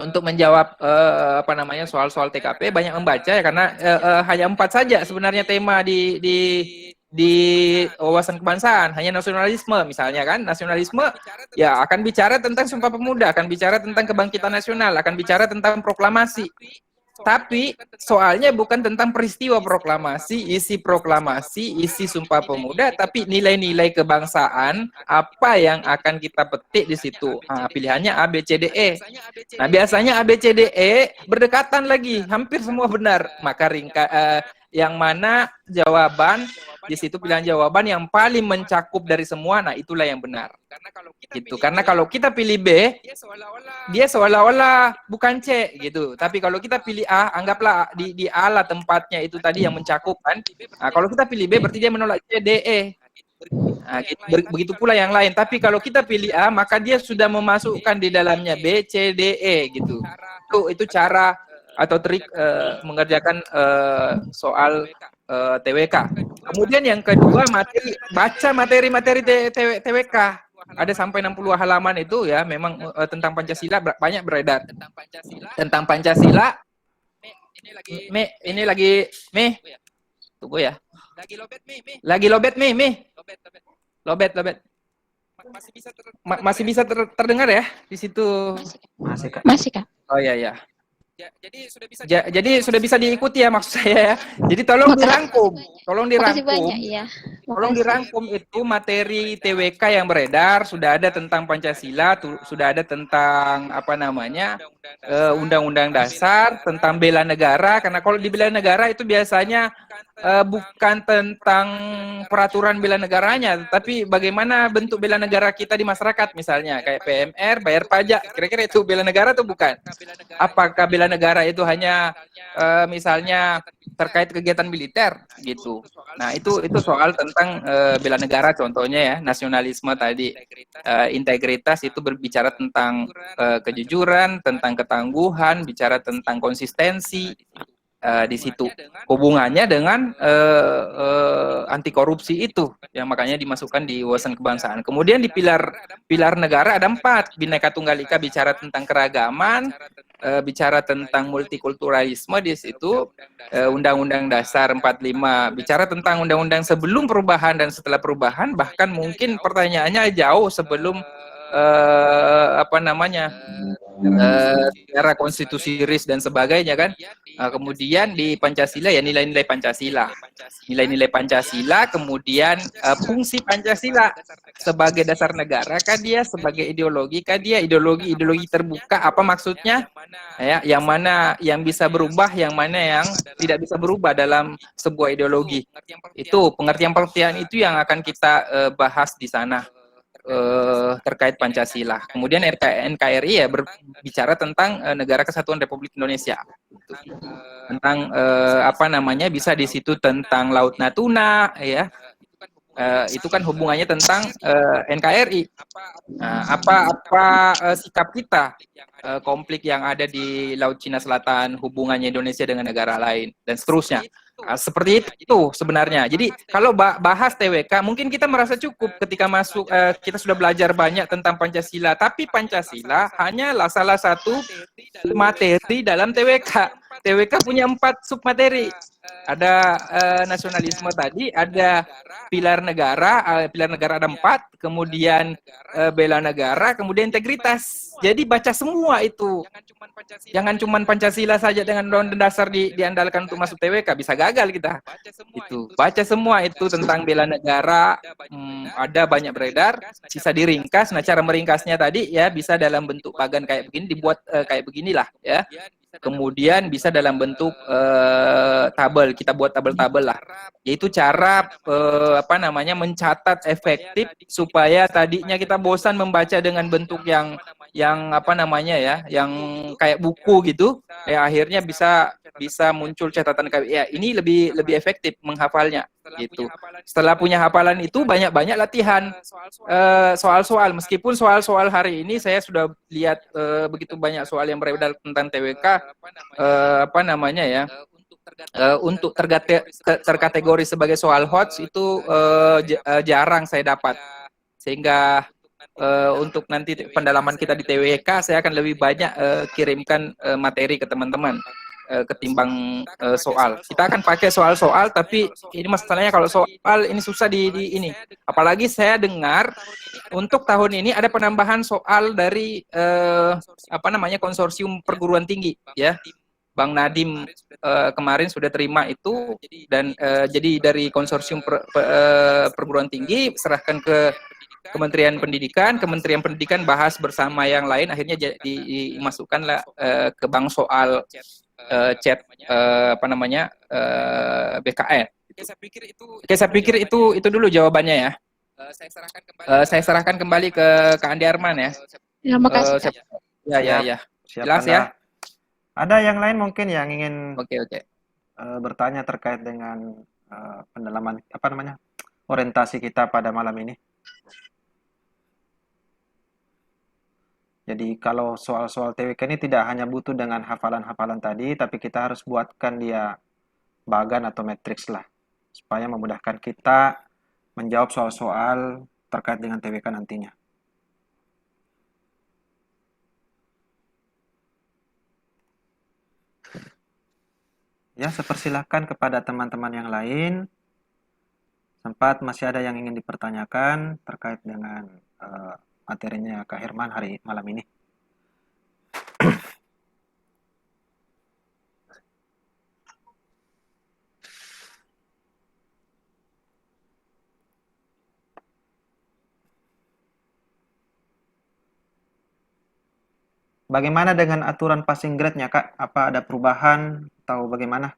untuk menjawab soal-soal TKP banyak membaca ya, karena hanya 4 saja sebenarnya tema di wawasan kebangsaan, hanya nasionalisme misalnya kan. Nasionalisme ya akan bicara tentang Sumpah Pemuda, akan bicara tentang kebangkitan nasional, akan bicara tentang proklamasi. Tapi soalnya bukan tentang peristiwa proklamasi, isi Sumpah Pemuda, tapi nilai-nilai kebangsaan apa yang akan kita petik di situ. Nah, pilihannya A, B, C, D, E. Nah, biasanya A, B, C, D, E berdekatan lagi, hampir semua benar. Maka yang mana jawaban di situ, pilihan jawaban yang paling mencakup dari semua, nah itulah yang benar. Karena kalau kita pilih B, dia seolah-olah bukan C gitu. Tapi kalau kita pilih A, anggaplah di A lah tempatnya itu tadi yang mencakup kan. Nah, kalau kita pilih B berarti dia menolak C, D, E. Nah, begitu pula yang lain. Tapi kalau kita pilih A, maka dia sudah memasukkan di dalamnya B, C, D, E gitu. Itu cara atau trik mengerjakan soal TWK. Kemudian yang kedua, baca materi TWK. Ada sampai 60 halaman itu ya, memang tentang Pancasila banyak beredar. Tentang Pancasila, ini lagi tunggu ya. Lagi lobet, lobet. Masih bisa terdengar ya di situ? Masih, Kak. Oh iya. Jadi sudah bisa diikuti ya maksud saya ya. Jadi tolong dirangkum. Makasih banyak, iya. Tolong dirangkum itu materi TWK yang beredar, sudah ada tentang Pancasila, sudah ada tentang Undang-Undang Dasar, tentang bela negara, karena kalau di bela negara itu biasanya bukan tentang peraturan bela negaranya, tapi bagaimana bentuk bela negara kita di masyarakat, misalnya kayak PMR, bayar pajak, kira-kira itu bela negara atau bukan? Apakah bela negara itu hanya misalnya terkait kegiatan militer gitu? Nah, itu soal tentang bela negara contohnya ya, nasionalisme tadi. Integritas itu berbicara tentang kejujuran, tentang ketangguhan, bicara tentang konsistensi. Di situ hubungannya dengan anti korupsi itu yang makanya dimasukkan di wawasan kebangsaan. Kemudian di pilar negara ada 4, Bhinneka Tunggal Ika bicara tentang keragaman, bicara tentang multikulturalisme di situ, Undang-Undang Dasar 45 bicara tentang undang-undang sebelum perubahan dan setelah perubahan, bahkan mungkin pertanyaannya jauh sebelum secara konstitusi RIS dan sebagainya kan. Kemudian di Pancasila ya nilai-nilai Pancasila. Nilai-nilai Pancasila, kemudian fungsi Pancasila sebagai dasar negara kah dia, sebagai ideologi kah dia, ideologi terbuka apa maksudnya? Ya, yang mana yang bisa berubah, yang mana yang tidak bisa berubah dalam sebuah ideologi. Itu pengertian-pengertian itu yang akan kita bahas di sana. Terkait Pancasila. Kemudian NKRI ya berbicara tentang Negara Kesatuan Republik Indonesia. Tentang bisa di situ tentang Laut Natuna ya. Itu kan hubungannya tentang NKRI. Apa sikap kita konflik yang ada di Laut Cina Selatan, hubungannya Indonesia dengan negara lain dan seterusnya. Seperti itu sebenarnya. Jadi kalau bahas TWK mungkin kita merasa cukup ketika masuk, kita sudah belajar banyak tentang Pancasila, tapi Pancasila hanyalah salah satu materi dalam TWK. TWK punya 4 submateri. Ada nasionalisme tadi, ada pilar negara ada 4, kemudian bela negara, kemudian integritas. Jadi baca semua itu. Jangan cuma Pancasila saja dengan undang-undang dasar diandalkan untuk masuk TWK, bisa gagal kita. Itu baca semua itu tentang bela negara, ada banyak beredar, sisa diringkas. Nah, cara meringkasnya tadi ya bisa dalam bentuk pagan kayak begini, dibuat kayak beginilah ya. Kemudian bisa dalam bentuk tabel, kita buat tabel-tabel lah. Yaitu cara mencatat efektif supaya tadinya kita bosan membaca dengan bentuk yang yang kayak buku gitu, ya akhirnya bisa muncul catatan kayak ya ini lebih efektif menghafalnya gitu. Setelah punya hafalan itu banyak latihan soal-soal, meskipun soal-soal hari ini saya sudah lihat begitu banyak soal yang beredar tentang TWK untuk terkategori sebagai soal HOTS itu jarang saya dapat, sehingga untuk nanti pendalaman kita di TWK saya akan lebih banyak kirimkan materi ke teman-teman ketimbang soal. Kita akan pakai soal-soal, tapi ini masalahnya kalau soal ini susah di ini. Apalagi saya dengar untuk tahun ini ada penambahan soal dari konsorsium perguruan tinggi ya. Bang Nadim kemarin sudah terima itu, dan jadi dari konsorsium perguruan tinggi serahkan ke Kementerian Pendidikan bahas bersama yang lain, akhirnya dimasukkanlah ke bank soal chat BKN. Oke, saya pikir itu dulu jawabannya ya. Saya serahkan kembali ke Kak Andi Arman ya. Terima kasih. Ya. Siap, Jelas Anda. ya? Ada yang lain mungkin yang ingin Oke. bertanya terkait dengan pendalaman orientasi kita pada malam ini? Jadi kalau soal-soal TWK ini tidak hanya butuh dengan hafalan-hafalan tadi, tapi kita harus buatkan dia bagan atau matriks lah, supaya memudahkan kita menjawab soal-soal terkait dengan TWK nantinya. Ya, saya persilahkan kepada teman-teman yang lain. Sempat masih ada yang ingin dipertanyakan terkait dengan materinya Kak Herman malam ini. Bagaimana dengan aturan passing grade-nya, Kak? Apa ada perubahan atau bagaimana?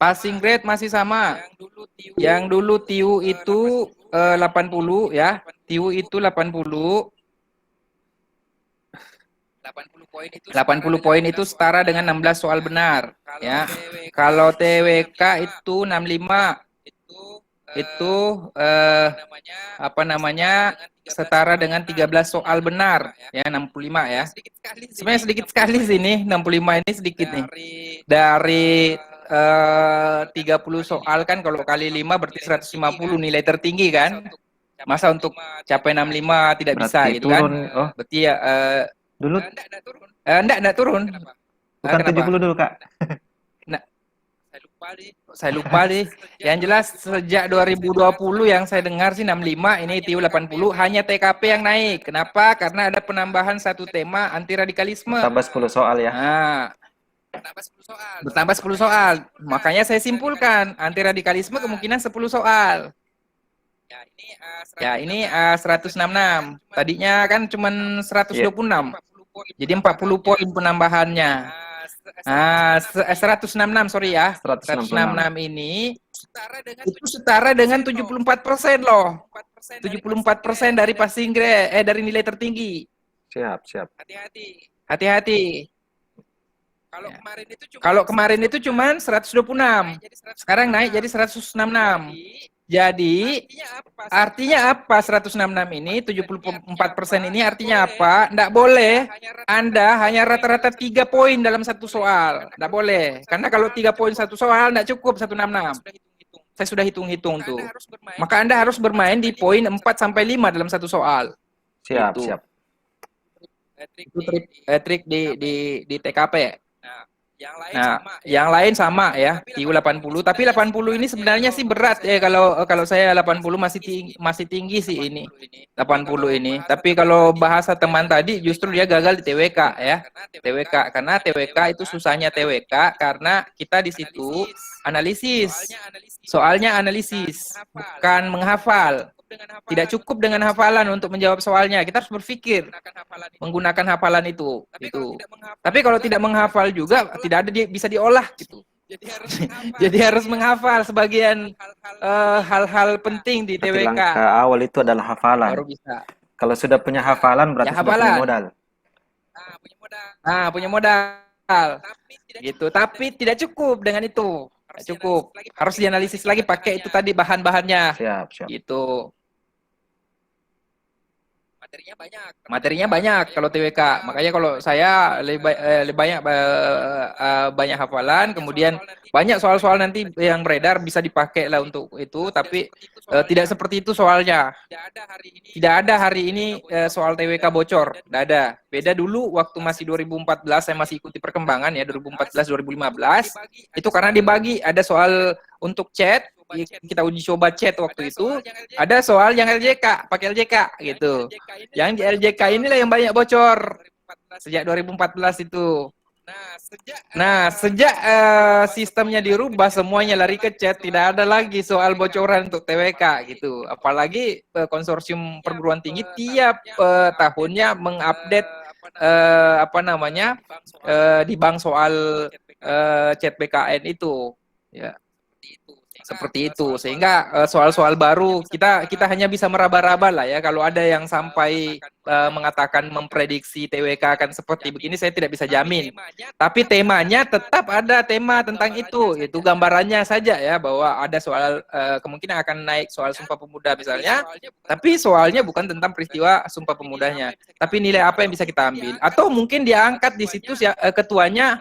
Passing grade masih sama. Yang dulu TIU itu 80 ya. TIU itu 80. 80 poin itu setara dengan 16 soal benar ya. Kalau TWK itu 65. Itu setara dengan 13 soal benar ya, 65 ya. Sebenarnya sedikit sekali sini, 65 ini sedikit nih. Dari 30 soal kan kalau kali 5 berarti 150 nilai tertinggi kan. Masa untuk capai 65 tidak bisa Berarti gitu turun, kan. oh. Berarti ya Dulu enggak turun. bukan Kenapa? 70 dulu, Kak. Saya lupa deh. Yang jelas sejak 2020 yang saya dengar sih 65, ini TIU 80, hanya TKP yang naik. Kenapa? Karena ada penambahan satu tema anti radikalisme. Tambah 10 soal ya. Nah, bertambah 10 soal. Makanya saya simpulkan anti radikalisme kemungkinan 10 soal. Ya, ini 166. Tadinya kan cuma 126. Jadi 40 poin penambahannya. 166 sorry ya. 166 ini itu setara dengan 74% loh. 74% dari passing grade, dari nilai tertinggi. Siap. Hati-hati. Kalau kemarin itu cuma 126. Sekarang naik jadi 166. Jadi artinya apa 166 ini, 74% ini artinya apa? Nggak boleh Anda hanya rata-rata 3 poin dalam satu soal. Nggak boleh. Karena kalau 3 poin satu soal nggak cukup 166. Saya sudah hitung-hitung tuh. Maka Anda harus bermain di poin 4 sampai 5 dalam satu soal. Siap. Itu trik di TKP. Nah, yang lain sama ya, TIU 80, tapi 80 ini sebenarnya sih berat ya, kalau saya 80 masih tinggi sih ini. 80 ini. Tapi kalau bahasa teman tadi justru dia gagal di TWK ya. TWK karena TWK itu susahnya TWK karena kita di situ analisis. Soalnya analisis, bukan menghafal. Tidak cukup dengan hafalan untuk menjawab soalnya. Kita harus berpikir menggunakan hafalan itu. Tapi kalau tidak menghafal juga tidak ada bisa diolah gitu. Jadi harus menghafal sebagian hal-hal penting di Berarti TWK. langkah awal itu adalah hafalan. Baru bisa. Kalau sudah punya hafalan berarti Ya, sudah punya hafalan. modal. Punya modal. Gitu. Tapi tidak cukup dengan itu. Tidak cukup. Harus dianalisis lagi pakai itu tadi bahan-bahannya. Siap. Gitu. Materinya banyak kalau TWK. Makanya kalau saya lebih banyak hafalan, kemudian banyak soal-soal nanti yang beredar bisa dipakai lah untuk itu, tapi tidak seperti itu soalnya. Tidak ada hari ini soal TWK bocor, tidak ada. Beda dulu waktu masih 2014 saya masih ikuti perkembangan ya 2014-2015 itu karena dibagi ada soal untuk chat. Kita uji coba chat waktu itu, ada soal yang LJK, pakai LJK gitu. Yang di LJK inilah yang banyak bocor sejak 2014 itu. Nah, sejak sistemnya dirubah semuanya lari ke chat, tidak ada lagi soal bocoran untuk TWK gitu. Apalagi konsorsium perguruan tinggi tiap tahunnya mengupdate di bank soal chat BKN itu. Ya. Seperti itu, sehingga soal-soal baru kita hanya bisa meraba-raba lah ya. Kalau ada yang sampai mengatakan memprediksi TWK akan seperti begini, saya tidak bisa jamin. Tapi temanya tetap ada tema tentang itu gambarannya saja ya, bahwa ada soal kemungkinan akan naik soal Sumpah Pemuda misalnya, tapi soalnya bukan tentang peristiwa Sumpah Pemudanya, tapi nilai apa yang bisa kita ambil, atau mungkin diangkat di situ ketuanya.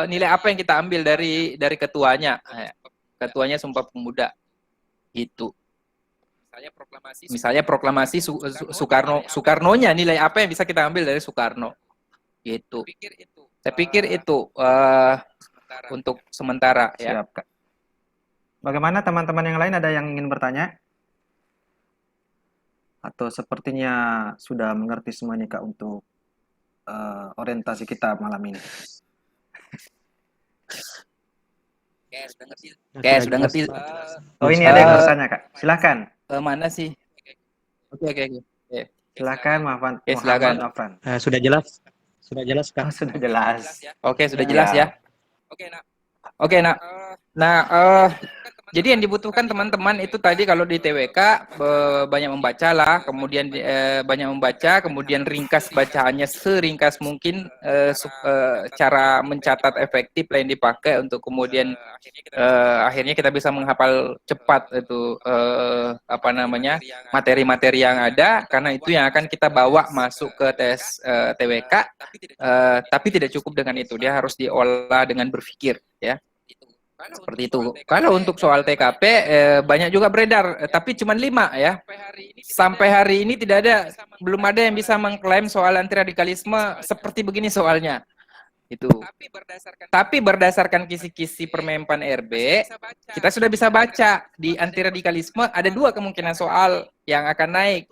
Nilai apa yang kita ambil dari ketuanya Sumpah Pemuda gitu. Misalnya proklamasi Soekarnonya, nilai apa yang bisa kita ambil dari Soekarno gitu. Saya pikir itu untuk sementara ya. Siap, Kak. Bagaimana teman-teman yang lain, ada yang ingin bertanya? Atau sepertinya sudah mengerti semua nih Kak untuk orientasi kita malam ini? Oke, sudah ngerti. Oh, ini ada yang bertanya Kak. Silahkan. Mana sih? Oke. Silahkan, silakan. Afran. Sudah jelas? Sudah jelas Kak? Oh, sudah jelas. Oke, sudah jelas ya. Oke, Nak. Nah, jadi yang dibutuhkan teman-teman itu tadi kalau di TWK banyak membaca lah, kemudian banyak membaca, kemudian ringkas bacaannya seringkas mungkin, cara mencatat efektif yang dipakai untuk kemudian akhirnya kita bisa menghafal cepat itu materi-materi yang ada, karena itu yang akan kita bawa masuk ke tes TWK. Tapi tidak cukup dengan itu, dia harus diolah dengan berpikir ya. Seperti itu. Kalau untuk soal TKP banyak juga beredar, tapi cuma 5 ya. Sampai hari ini belum ada yang bisa mengklaim soal anti radikalisme seperti begini soalnya. Itu. Tapi berdasarkan kisi-kisi Permenpan RB, kita sudah bisa baca di anti radikalisme ada 2 kemungkinan soal yang akan naik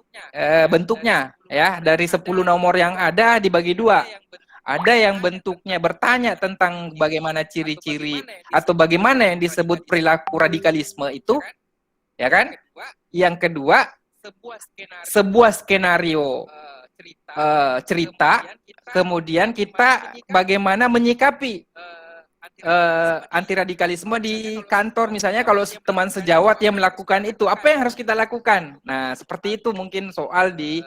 bentuknya ya, dari 10 nomor yang ada dibagi 2. Ada yang bentuknya bertanya tentang bagaimana ciri-ciri atau bagaimana yang disebut perilaku radikalisme itu, ya kan? Yang kedua, sebuah skenario cerita, kemudian kita bagaimana menyikapi anti radikalisme di kantor, misalnya kalau teman sejawat yang melakukan itu, apa yang harus kita lakukan? Nah, seperti itu mungkin soal di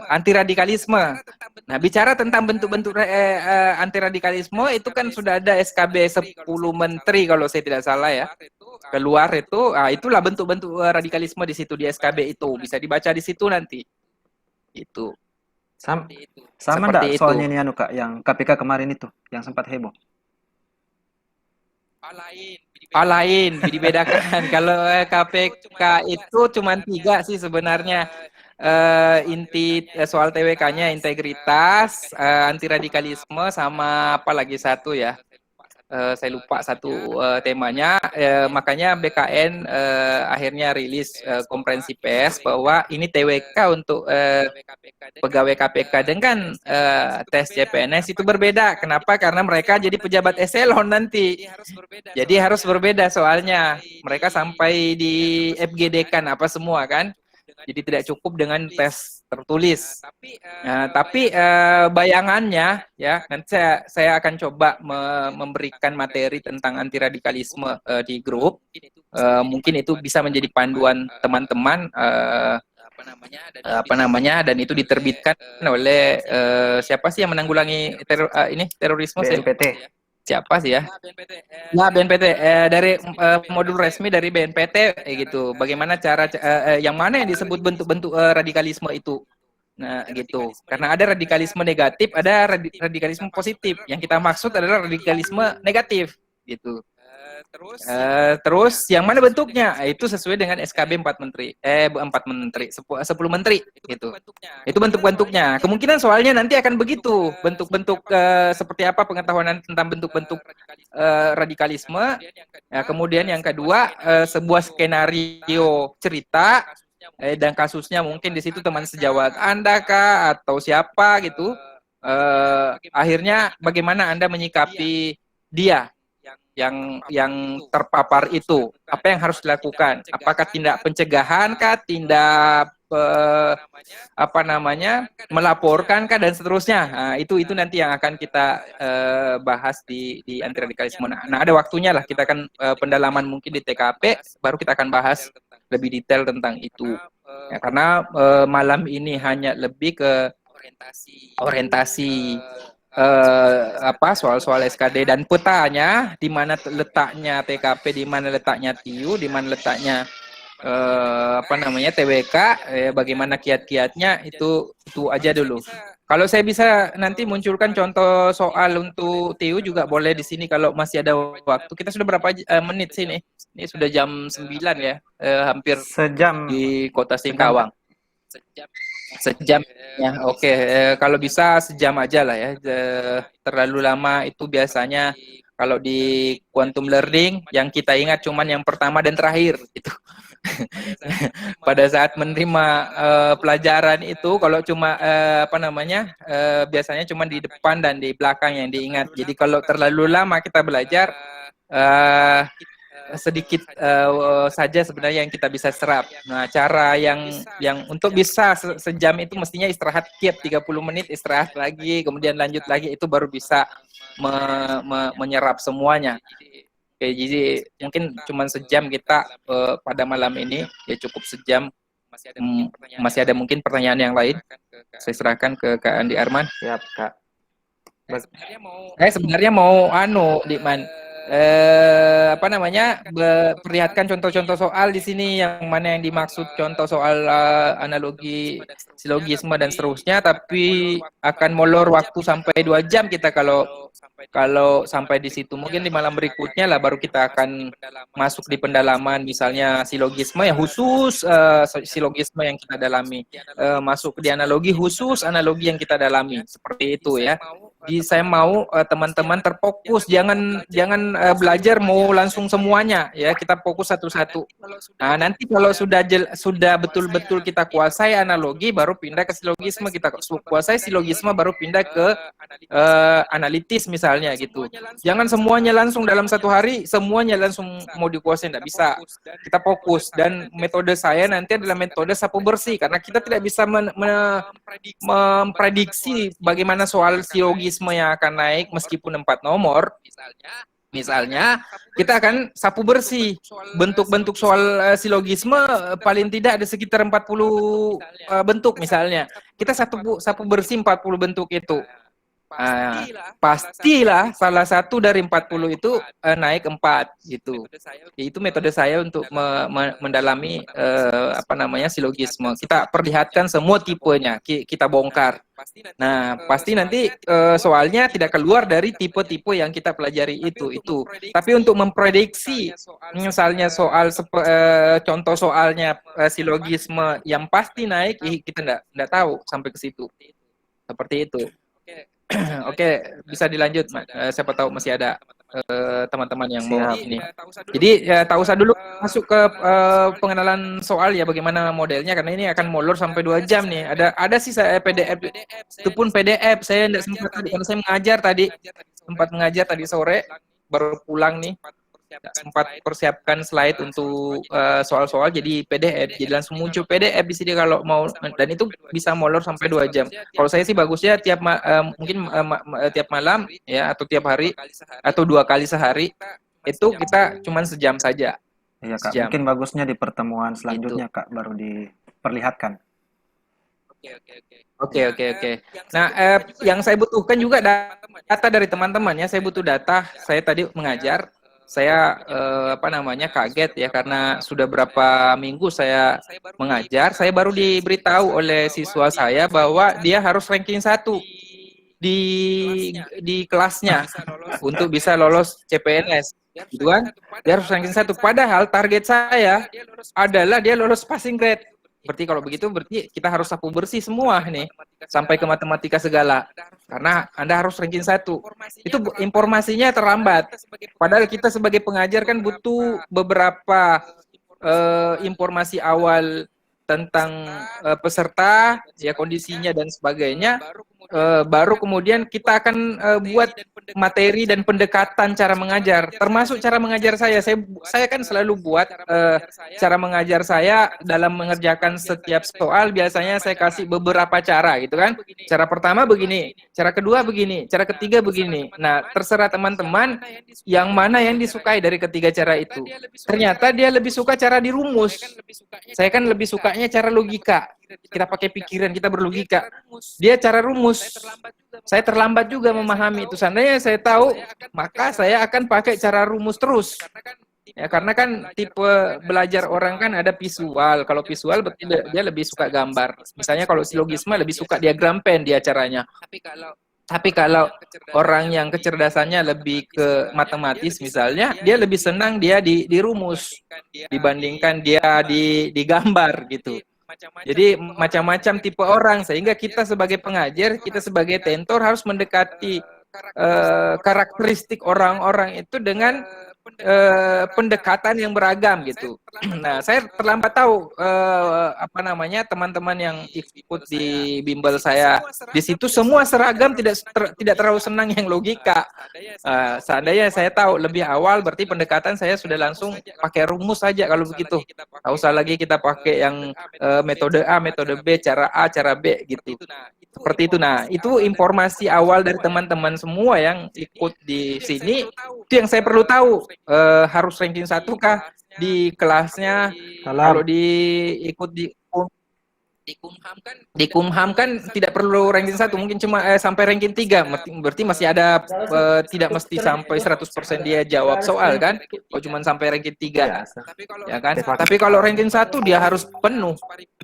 anti radikalisme. Nah, bicara tentang bentuk-bentuk anti radikalisme itu kan sudah ada SKB 10 menteri kalau saya tidak salah ya. Keluar itu, itulah bentuk-bentuk radikalisme di situ di SKB itu, bisa dibaca di situ nanti. Itu. Sama enggak soalnya ini Kak, yang KPK kemarin itu, yang sempat heboh? Lain, dibedakan. Kalau KPK itu cuma 3 sih sebenarnya. inti soal TWK-nya integritas, anti radikalisme, sama apa lagi satu ya. Saya lupa satu temanya, makanya BKN akhirnya rilis konferensi pers bahwa ini TWK untuk pegawai KPK dengan tes CPNS itu berbeda. Kenapa? Karena mereka jadi pejabat eselon nanti. Jadi harus berbeda soalnya. Mereka sampai di FGD-kan apa semua kan. Jadi tidak cukup dengan tes tertulis. Nah, tapi bayangannya ya, nanti saya akan coba memberikan materi tentang anti radikalisme di grup. Mungkin itu bisa menjadi panduan teman-teman dan itu diterbitkan oleh siapa sih yang menanggulangi terorisme? BNPT. Siapa sih ya? Nah, BNPT dari modul resmi dari BNPT gitu. Bagaimana cara yang mana yang disebut bentuk-bentuk radikalisme itu? Nah, gitu. Karena ada radikalisme negatif, ada radikalisme positif. Yang kita maksud adalah radikalisme negatif, gitu. Terus yang mana bentuknya? Itu sesuai dengan SKB 4 menteri. 10 menteri gitu. Itu bentuk-bentuknya. Kemungkinan soalnya nanti akan begitu. Bentuk-bentuk seperti apa pengetahuan tentang bentuk-bentuk radikalisme. Ya, kemudian yang kedua sebuah skenario cerita dan kasusnya mungkin di situ teman sejawat Anda kah atau siapa gitu. Akhirnya bagaimana Anda menyikapi dia yang terpapar itu, apa yang harus dilakukan? Apakah tindak pencegahan kah, tindak melaporkan kah dan seterusnya? Nah, itu nanti yang akan kita bahas di anti radikalisme. Nah, ada waktunya lah kita akan pendalaman mungkin di TKP, baru kita akan bahas lebih detail tentang itu. Ya, karena malam ini hanya lebih ke orientasi soal-soal SKD dan petanya, di mana letaknya TKP, di mana letaknya TIU, di mana letaknya TWK, bagaimana kiat-kiatnya, itu aja dulu. Kalau saya bisa nanti munculkan contoh soal untuk TIU juga boleh di sini kalau masih ada waktu. Kita sudah berapa menit sini? Ini sudah jam 9 ya, hampir sejam di Kota Singkawang. Sejam ya, oke. Kalau bisa sejam aja lah ya. Terlalu lama itu biasanya kalau di quantum learning yang kita ingat cuman yang pertama dan terakhir itu. Pada saat menerima pelajaran itu kalau cuma biasanya cuma di depan dan di belakang yang diingat. Jadi kalau terlalu lama kita belajar sedikit saja sebenarnya yang kita bisa serap. Nah, cara yang untuk bisa sejam itu mestinya istirahat tiap 30 menit, istirahat lagi, kemudian lanjut lagi, itu baru bisa menyerap semuanya. Oke, jadi mungkin cuma sejam kita pada malam ini, ya cukup sejam. Masih ada mungkin pertanyaan yang lain? Saya serahkan ke Kak Andi Arman. Siap, Kak. Sebenarnya mau Dikman. Perlihatkan contoh-contoh soal di sini yang mana yang dimaksud contoh soal analogi, silogisme dan seterusnya, tapi akan molor waktu sampai 2 jam kita kalau sampai di situ. Mungkin di malam berikutnya lah baru kita akan masuk di pendalaman, misalnya silogisme yang khusus, silogisme yang kita dalami, masuk di analogi khusus, analogi yang kita dalami, seperti itu ya. Jadi saya mau teman-teman terfokus, jangan belajar mau langsung semuanya ya, kita fokus satu-satu. Nah, nanti kalau sudah betul-betul kita kuasai analogi, baru pindah ke silogisme, kita kuasai silogisme baru pindah ke analitis misalnya gitu. Jangan semuanya langsung dalam satu hari, semuanya langsung mau dikuasai, tidak bisa. Kita fokus, dan metode saya nanti adalah metode sapu bersih, karena kita tidak bisa memprediksi bagaimana soal silogisme yang akan naik meskipun 4 nomor. Misalnya, kita akan sapu bersih bentuk-bentuk soal silogisme, paling tidak ada sekitar 40 bentuk misalnya. Kita sapu bersih 40 bentuk itu. Pastilah salah satu dari 40 itu naik 4 gitu. Itu metode saya untuk mendalami silogisme. Kita perlihatkan semua tipenya, kita bongkar. Nah, pasti nanti soalnya tidak keluar dari tipe-tipe yang kita pelajari itu. Tapi untuk memprediksi misalnya contoh soalnya silogisme yang pasti naik, kita enggak tahu sampai ke situ. Seperti itu. Oke, bisa dilanjut, siapa tahu masih ada teman-teman yang mau ini. Jadi tak usah dulu masuk ke pengenalan soal ya, bagaimana modelnya, karena ini akan molor sampai 2 jam nih. Ada sih saya PDF, itu pun PDF. Saya tidak sempat tadi, karena saya sempat mengajar tadi sore, baru pulang nih. Sempat persiapkan slide untuk soal-soal jadi PDF, jadi langsung muncul PDF di sini kalau mau, dan itu bisa molor sampai 2 jam. Kalau saya sih bagusnya mungkin tiap malam ya, atau tiap hari atau 2 kali sehari, itu kita cuman sejam saja. Iya Kak, Sejam. mungkin bagusnya di pertemuan selanjutnya Kak baru diperlihatkan. Oke. Nah, yang saya butuhkan juga data dari teman-teman ya. Saya butuh data. Saya tadi mengajar, saya kaget ya, karena sudah berapa minggu saya mengajar, saya baru diberitahu oleh siswa saya bahwa dia harus ranking 1 di kelasnya untuk bisa lolos CPNS, gitu kan? Dia harus ranking 1, padahal target saya adalah dia lolos passing grade. Berarti kalau begitu, berarti kita harus sapu bersih semua nih, sampai ke matematika segala. Karena Anda harus ranking 1. Itu informasinya terlambat. Padahal kita sebagai pengajar kan butuh beberapa informasi awal tentang peserta, ya kondisinya dan sebagainya. Baru kemudian kita akan buat materi dan pendekatan cara mengajar, termasuk cara mengajar saya. Saya kan selalu buat cara mengajar saya dalam mengerjakan setiap soal. Biasanya saya kasih beberapa cara gitu kan. Cara pertama begini, cara kedua begini, cara ketiga begini. Nah, terserah teman-teman yang mana yang disukai dari ketiga cara itu. Ternyata dia lebih suka cara dirumus. Saya kan lebih sukanya cara logika. Kita pakai pikiran, kita berlogika. Dia cara rumus. Saya terlambat juga memahami itu. Seandainya saya tahu, maka saya akan pakai cara rumus terus. Ya, karena kan tipe belajar orang kan ada visual. Kalau visual berarti dia lebih suka gambar. Misalnya kalau silogisme lebih suka diagram pen dia caranya. Tapi kalau orang yang kecerdasannya lebih ke matematis misalnya, dia lebih senang dia dirumus dibandingkan dia digambar gitu. Jadi macam-macam tipe orang, sehingga kita sebagai pengajar, kita sebagai tentor harus mendekati karakteristik orang-orang itu dengan pendekatan yang beragam gitu. Nah, saya terlambat tahu teman-teman yang ikut di bimbel saya di situ semua seragam, tidak terlalu senang yang logika. Seandainya saya tahu lebih awal, berarti pendekatan saya sudah langsung pakai rumus saja kalau begitu. Tak usah lagi kita pakai yang metode A, metode B, cara A, cara B gitu. Seperti itu. Nah, itu informasi awal dari teman-teman semua yang ikut di sini. Itu yang saya perlu tahu. Harus ranking 1 kah di kelasnya? Kalau ikut di Kumham kan tidak perlu ranking 1, mungkin cuma sampai ranking 3. Berarti masih ada tidak mesti sampai 100% dia jawab soal kan? Kalau cuma sampai ranking 3. Ya kan? Tapi kalau ranking 1 dia harus penuh.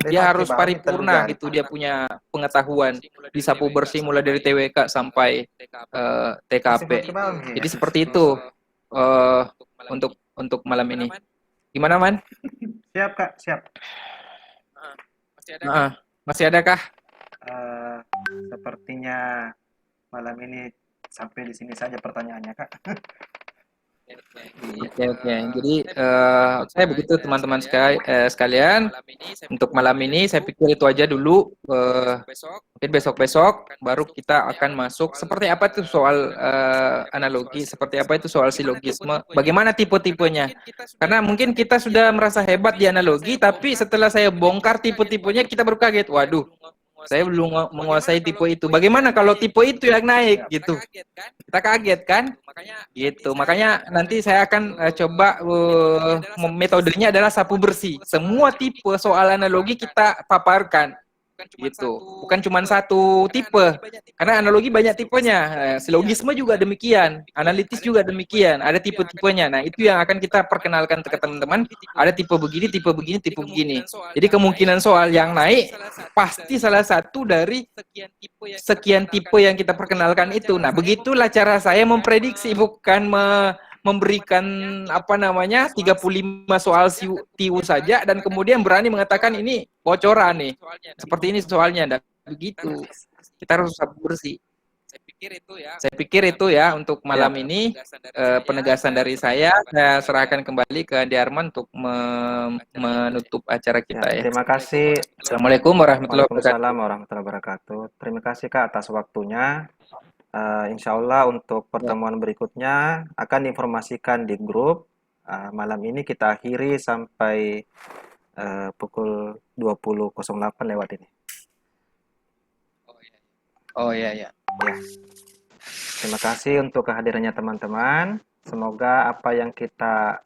Dia harus paripurna gitu, dia punya pengetahuan, disapu bersih mulai dari TWK sampai TKP. Jadi seperti itu untuk malam ini. Gimana, Man? Siap Kak, siap. Masih adakah? Sepertinya malam ini sampai di sini saja pertanyaannya Kak. Oke. Jadi saya begitu teman-teman sekalian. Untuk malam ini saya pikir itu aja dulu. Mungkin besok baru kita akan masuk seperti apa itu soal analogi, seperti apa itu soal silogisme, bagaimana tipe-tipenya. Karena mungkin kita sudah merasa hebat di analogi, tapi setelah saya bongkar tipe-tipenya kita baru kaget. Waduh, saya belum menguasai tipe itu. Bagaimana kalau tipe itu yang naik gitu? Kita kaget kan? Gitu. Makanya nanti saya akan coba metodenya adalah sapu bersih. Semua tipe soal analogi kita paparkan. gitu. Bukan cuma satu tipe, karena analogi banyak tipenya. Silogisme juga demikian, analitis juga demikian, ada tipe-tipenya. Nah, itu yang akan kita perkenalkan ke teman-teman, ada tipe begini, tipe begini, tipe begini. Jadi kemungkinan soal yang naik pasti salah satu dari sekian tipe yang kita perkenalkan itu. Nah, begitulah cara saya memprediksi, bukan memberikan 35 soal TIU saja dan kemudian berani mengatakan ini bocoran nih. Seperti ini soalnya, dan begitu. Kita harus bersih. Saya pikir itu ya untuk malam ini penegasan dari saya serahkan kembali ke Andi Arman untuk menutup acara kita ya. Terima kasih. Assalamualaikum warahmatullahi wabarakatuh. Waalaikumsalam warahmatullahi wabarakatuh. Terima kasih Kak atas waktunya. Insya Allah untuk pertemuan berikutnya akan diinformasikan di grup. Malam ini kita akhiri sampai pukul 20.08 lewat ini. Oh iya. Ya. Terima kasih untuk kehadirannya teman-teman. Semoga apa yang kita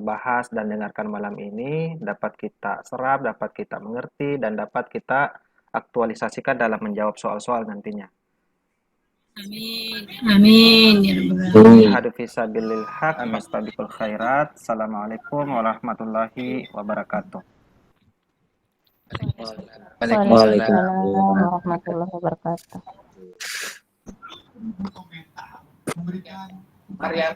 bahas dan dengarkan malam ini dapat kita serap, dapat kita mengerti, dan dapat kita aktualisasikan dalam menjawab soal-soal nantinya. Amin. Ya Rabbal Alamin. Hadu fisabilil haq, fastabiqul khairat. Assalamualaikum warahmatullahi wabarakatuh. Waalaikumsalam warahmatullahi wabarakatuh. Mari ya.